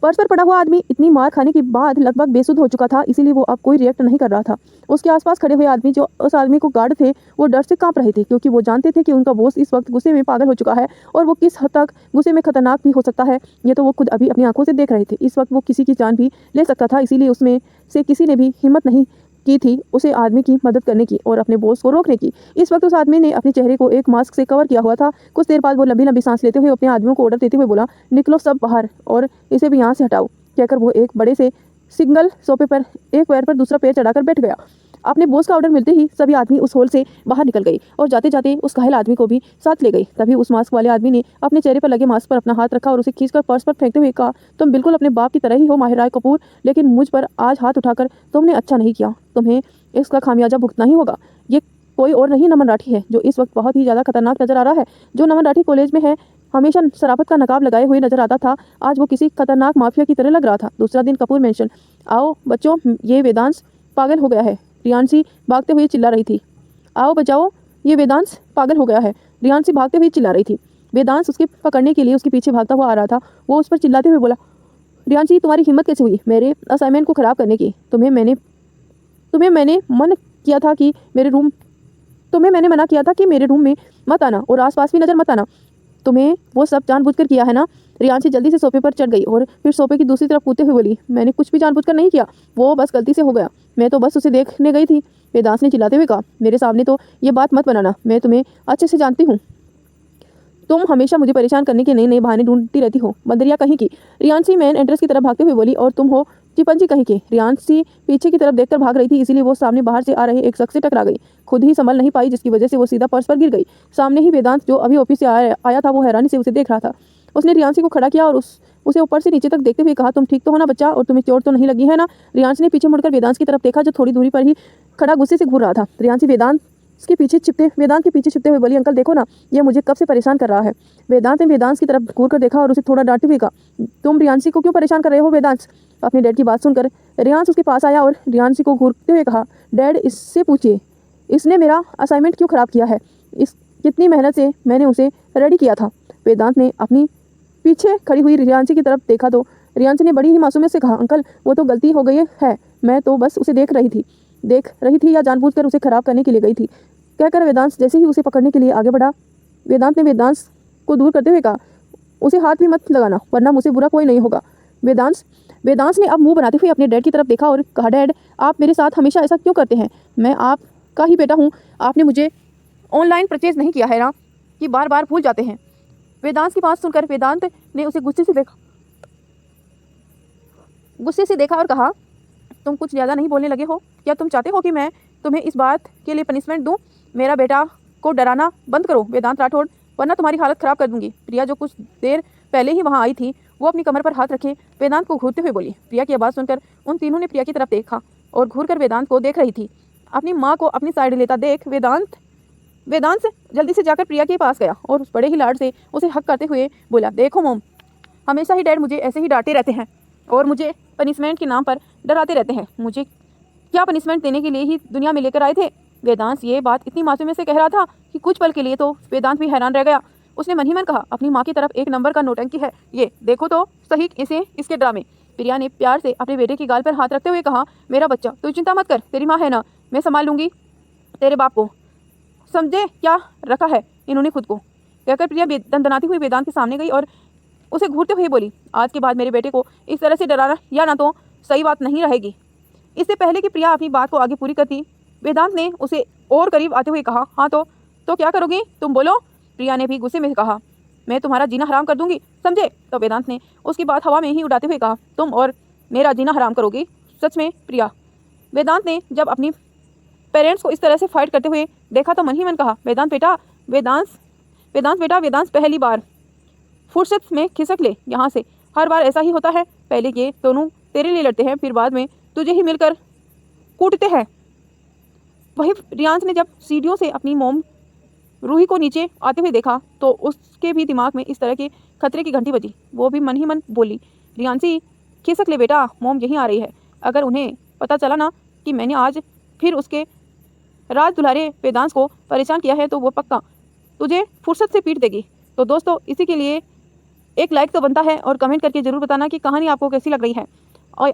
पर्स पर पड़ा हुआ आदमी इतनी मार खाने के बाद लगभग बेसुध हो चुका था, इसीलिए वो अब कोई रिएक्ट नहीं कर रहा था। उसके आसपास खड़े हुए आदमी जो उस आदमी को गार्ड थे, वो डर से कांप रहे थे, क्योंकि वो जानते थे कि उनका बॉस इस वक्त गुस्से में पागल हो चुका है और वो किस हद तक गुस्से में खतरनाक भी हो सकता है, ये तो वो खुद अभी अपनी आंखों से देख रहे थे। इस वक्त वो किसी की जान भी ले सकता था, इसीलिए उसमें से किसी ने भी हिम्मत नहीं की थी उसे आदमी की मदद करने की और अपने बॉस को रोकने की। इस वक्त उस आदमी ने अपने चेहरे को एक मास्क से कवर किया हुआ था। कुछ देर बाद वो लंबी लंबी सांस लेते हुए अपने आदमियों को ऑर्डर देते हुए बोला, निकलो सब बाहर और इसे भी यहाँ से हटाओ। कहकर वो एक बड़े से सिंगल सोफे पर एक पैर पर दूसरा पैर चढ़ाकर बैठ गया। अपने बॉस का ऑर्डर मिलते ही सभी आदमी उस हॉल से बाहर निकल गए और जाते जाते उस घायल आदमी को भी साथ ले गई। तभी उस मास्क वाले आदमी ने अपने चेहरे पर लगे मास्क पर अपना हाथ रखा और उसे खींचकर पर्स पर फेंकते हुए कहा, तुम बिल्कुल अपने बाप की तरह ही हो माहिर राय कपूर, लेकिन मुझ पर आज हाथ उठाकर तुमने अच्छा नहीं किया, तुम्हें इसका खामियाजा भुगतना ही होगा। ये कोई और नहीं, नमन राठी है, जो इस वक्त बहुत ही ज़्यादा खतरनाक नजर आ रहा है। जो नमन राठी कॉलेज में है, हमेशा शराफत का नकाब लगाए हुए नजर आता था, आज वो किसी खतरनाक माफिया की तरह लग रहा था। दूसरा दिन कपूर मेंशन। आओ बच्चों, ये वेदांश पागल हो गया है, रियांशी भागते हुए चिल्ला रही थी। आओ बचाओ, ये वेदांश पागल हो गया है, रियांशी भागते हुए चिल्ला रही थी। वेदांश उसके पकड़ने के लिए उसके पीछे भागता हुआ आ रहा था। वो उस पर चिल्लाते हुए बोला, रियांशी तुम्हारी हिम्मत कैसे हुई मेरे असाइनमेंट को ख़राब करने की? तुम्हें मैंने मना किया था कि मेरे रूम में मत आना और आसपास भी नज़र मत आना। तुम्हें वो सब जानबूझकर किया है ना? रियांशी जल्दी से सोफे पर चढ़ गई और फिर सोफे की दूसरी तरफ कूदते हुए बोली, मैंने कुछ भी जानबूझकर नहीं किया, वो बस गलती से हो गया, मैं तो बस उसे देखने गई थी। वेदांश ने चिल्लाते हुए कहा, मेरे सामने तो ये बात मत बनाना, मैं तुम्हें अच्छे से जानती हूँ, तुम हमेशा मुझे परेशान करने के नए नए बहाने ढूंढती रहती हो, बंदरिया कहीं की। रियांशी मेन एंट्रेंस की तरफ भागते हुए बोली, और तुम हो चिपंजी कहीं के। रियांशी पीछे की तरफ देखकर भाग रही थी, इसीलिए वो सामने बाहर से आ रहे एक शख्स से टकरा गई। खुद ही संभल नहीं पाई, जिसकी वजह से वो सीधा पर्स पर गिर गई। सामने ही वेदांत, जो अभी ऑफिस से आया था, वो हैरानी से उसे देख रहा था। उसने रियांशी को खड़ा किया और उसे ऊपर से नीचे तक देखते हुए कहा, तुम ठीक तो हो ना बच्चा, और तुम्हें चोट तो नहीं लगी है ना? रियांशी ने पीछे मुड़कर वेदांत की तरफ देखा, जो थोड़ी दूरी पर ही खड़ा गुस्से से घूर रहा था। रियांशी वेदांत के पीछे छिपते हुए बोली, अंकल देखो ना, ये मुझे कब से परेशान कर रहा है। वेदांत ने वेदांत की तरफ घूर कर देखा और उसे थोड़ा डांटते हुए कहा, तुम रियांशी को क्यों परेशान कर रहे हो वेदांत? अपने डैड की बात सुनकर रियांश उसके पास आया और रियांशी को घूरते हुए कहा, डैड इससे पूछिए, इसने मेरा असाइनमेंट क्यों ख़राब किया है? कितनी मेहनत से मैंने उसे रेडी किया था। वेदांत ने अपनी पीछे खड़ी हुई रियांशी की तरफ देखा तो रियांशी ने बड़ी ही मासूमियत से कहा, अंकल वो तो गलती हो गई है, मैं तो बस उसे देख रही थी या जानबूझकर उसे खराब करने के लिए गई थी। कहकर वेदांत जैसे ही उसे पकड़ने के लिए आगे बढ़ा, वेदांत ने वेदांत को दूर करते हुए कहा, उसे हाथ भी मत लगाना, वरना मुझसे बुरा कोई नहीं होगा। वेदांत ने अब मुंह बनाते हुए अपने डैड की तरफ देखा और कहा, डैड आप मेरे साथ हमेशा ऐसा क्यों करते हैं? मैं आपका ही बेटा हूँ, आपने मुझे ऑनलाइन परचेज नहीं किया है ना कि बार बार भूल जाते हैं। वेदांत की बात सुनकर वेदांत ने उसे गुस्से से देखा और कहा, तुम कुछ ज़्यादा नहीं बोलने लगे हो? क्या तुम चाहते हो कि मैं तुम्हें इस बात के लिए पनिशमेंट दूं? मेरा बेटा को डराना बंद करो वेदांत राठौड़, वरना तुम्हारी हालत ख़राब कर दूंगी। प्रिया, जो कुछ देर पहले ही वहाँ आई थी, वो अपनी कमर पर हाथ रखे वेदांत को घूरते हुए बोली। प्रिया की आवाज़ सुनकर उन तीनों ने प्रिया की तरफ देखा और घूर कर वेदांत को देख रही थी। अपनी माँ को अपनी साइड लेता देख वेदांत जल्दी से जाकर प्रिया के पास गया और उस बड़े ही लाड से उसे हक करते हुए बोला, देखो मोम, हमेशा ही डैड मुझे ऐसे ही डांटते रहते हैं और मुझे पनिशमेंट के नाम पर डराते रहते हैं। मुझे क्या पनिशमेंट देने के लिए ही दुनिया में लेकर आए थे? वेदांत ये बात इतनी मासूमियत से कह रहा था कि कुछ पल के लिए तो वेदांत भी हैरान रह गया। उसने मन ही मन कहा, अपनी माँ की तरफ एक नंबर का नौटंकी है ये, देखो तो सही इसके ड्रामे। प्रिया ने प्यार से अपने बेटे की गाल पर हाथ रखते हुए कहा, मेरा बच्चा तू चिंता मत कर, तेरी माँ है ना, मैं संभाल लूंगी तेरे बाप को, समझे क्या रखा है इन्होंने खुद को। कहकर प्रिया दंदनाती हुई वेदांत के सामने गई और उसे घूरते हुए बोली, आज के बाद मेरे बेटे को इस तरह से डराना या ना तो सही बात नहीं रहेगी। इससे पहले कि प्रिया अपनी बात को आगे पूरी करती, वेदांत ने उसे और करीब आते हुए कहा, हाँ तो क्या करोगी तुम, बोलो। प्रिया ने भी गुस्से में कहा, मैं तुम्हारा जीना हराम कर दूंगी, समझे। तो वेदांत ने उसकी बात हवा में ही उड़ाते हुए कहा, तुम और मेरा जीना हराम करोगी, सच में प्रिया। वेदांत ने जब अपनी पेरेंट्स को इस तरह से फाइट करते हुए देखा तो मन ही मन कहा, वेदांत बेटा, वेदांत पहली बार फुर्सत में खिसक ले यहाँ से, हर बार ऐसा ही होता है, पहले ये दोनों तेरे लिए लड़ते हैं, फिर बाद में तुझे ही मिलकर कूटते हैं। वही रियांश ने जब सीढ़ियों से अपनी मोम रूही को नीचे आते हुए देखा तो उसके भी दिमाग में इस तरह के खतरे की घंटी बजी। वो भी मन ही मन बोली, रियांशी खिसक ले बेटा, मोम यहीं आ रही है। अगर उन्हें पता चला ना कि मैंने आज फिर उसके राज दुलारे वेदांत को परेशान किया है तो वो पक्का तुझे फुर्सत से पीट देगी। तो दोस्तों इसी के लिए एक लाइक तो बनता है और कमेंट करके ज़रूर बताना कि कहानी आपको कैसी लग रही है। और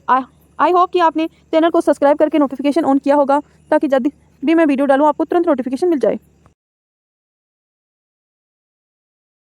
आई होप कि आपने चैनल को सब्सक्राइब करके नोटिफिकेशन ऑन किया होगा ताकि जब भी मैं वीडियो डालूँ आपको तुरंत नोटिफिकेशन मिल जाए।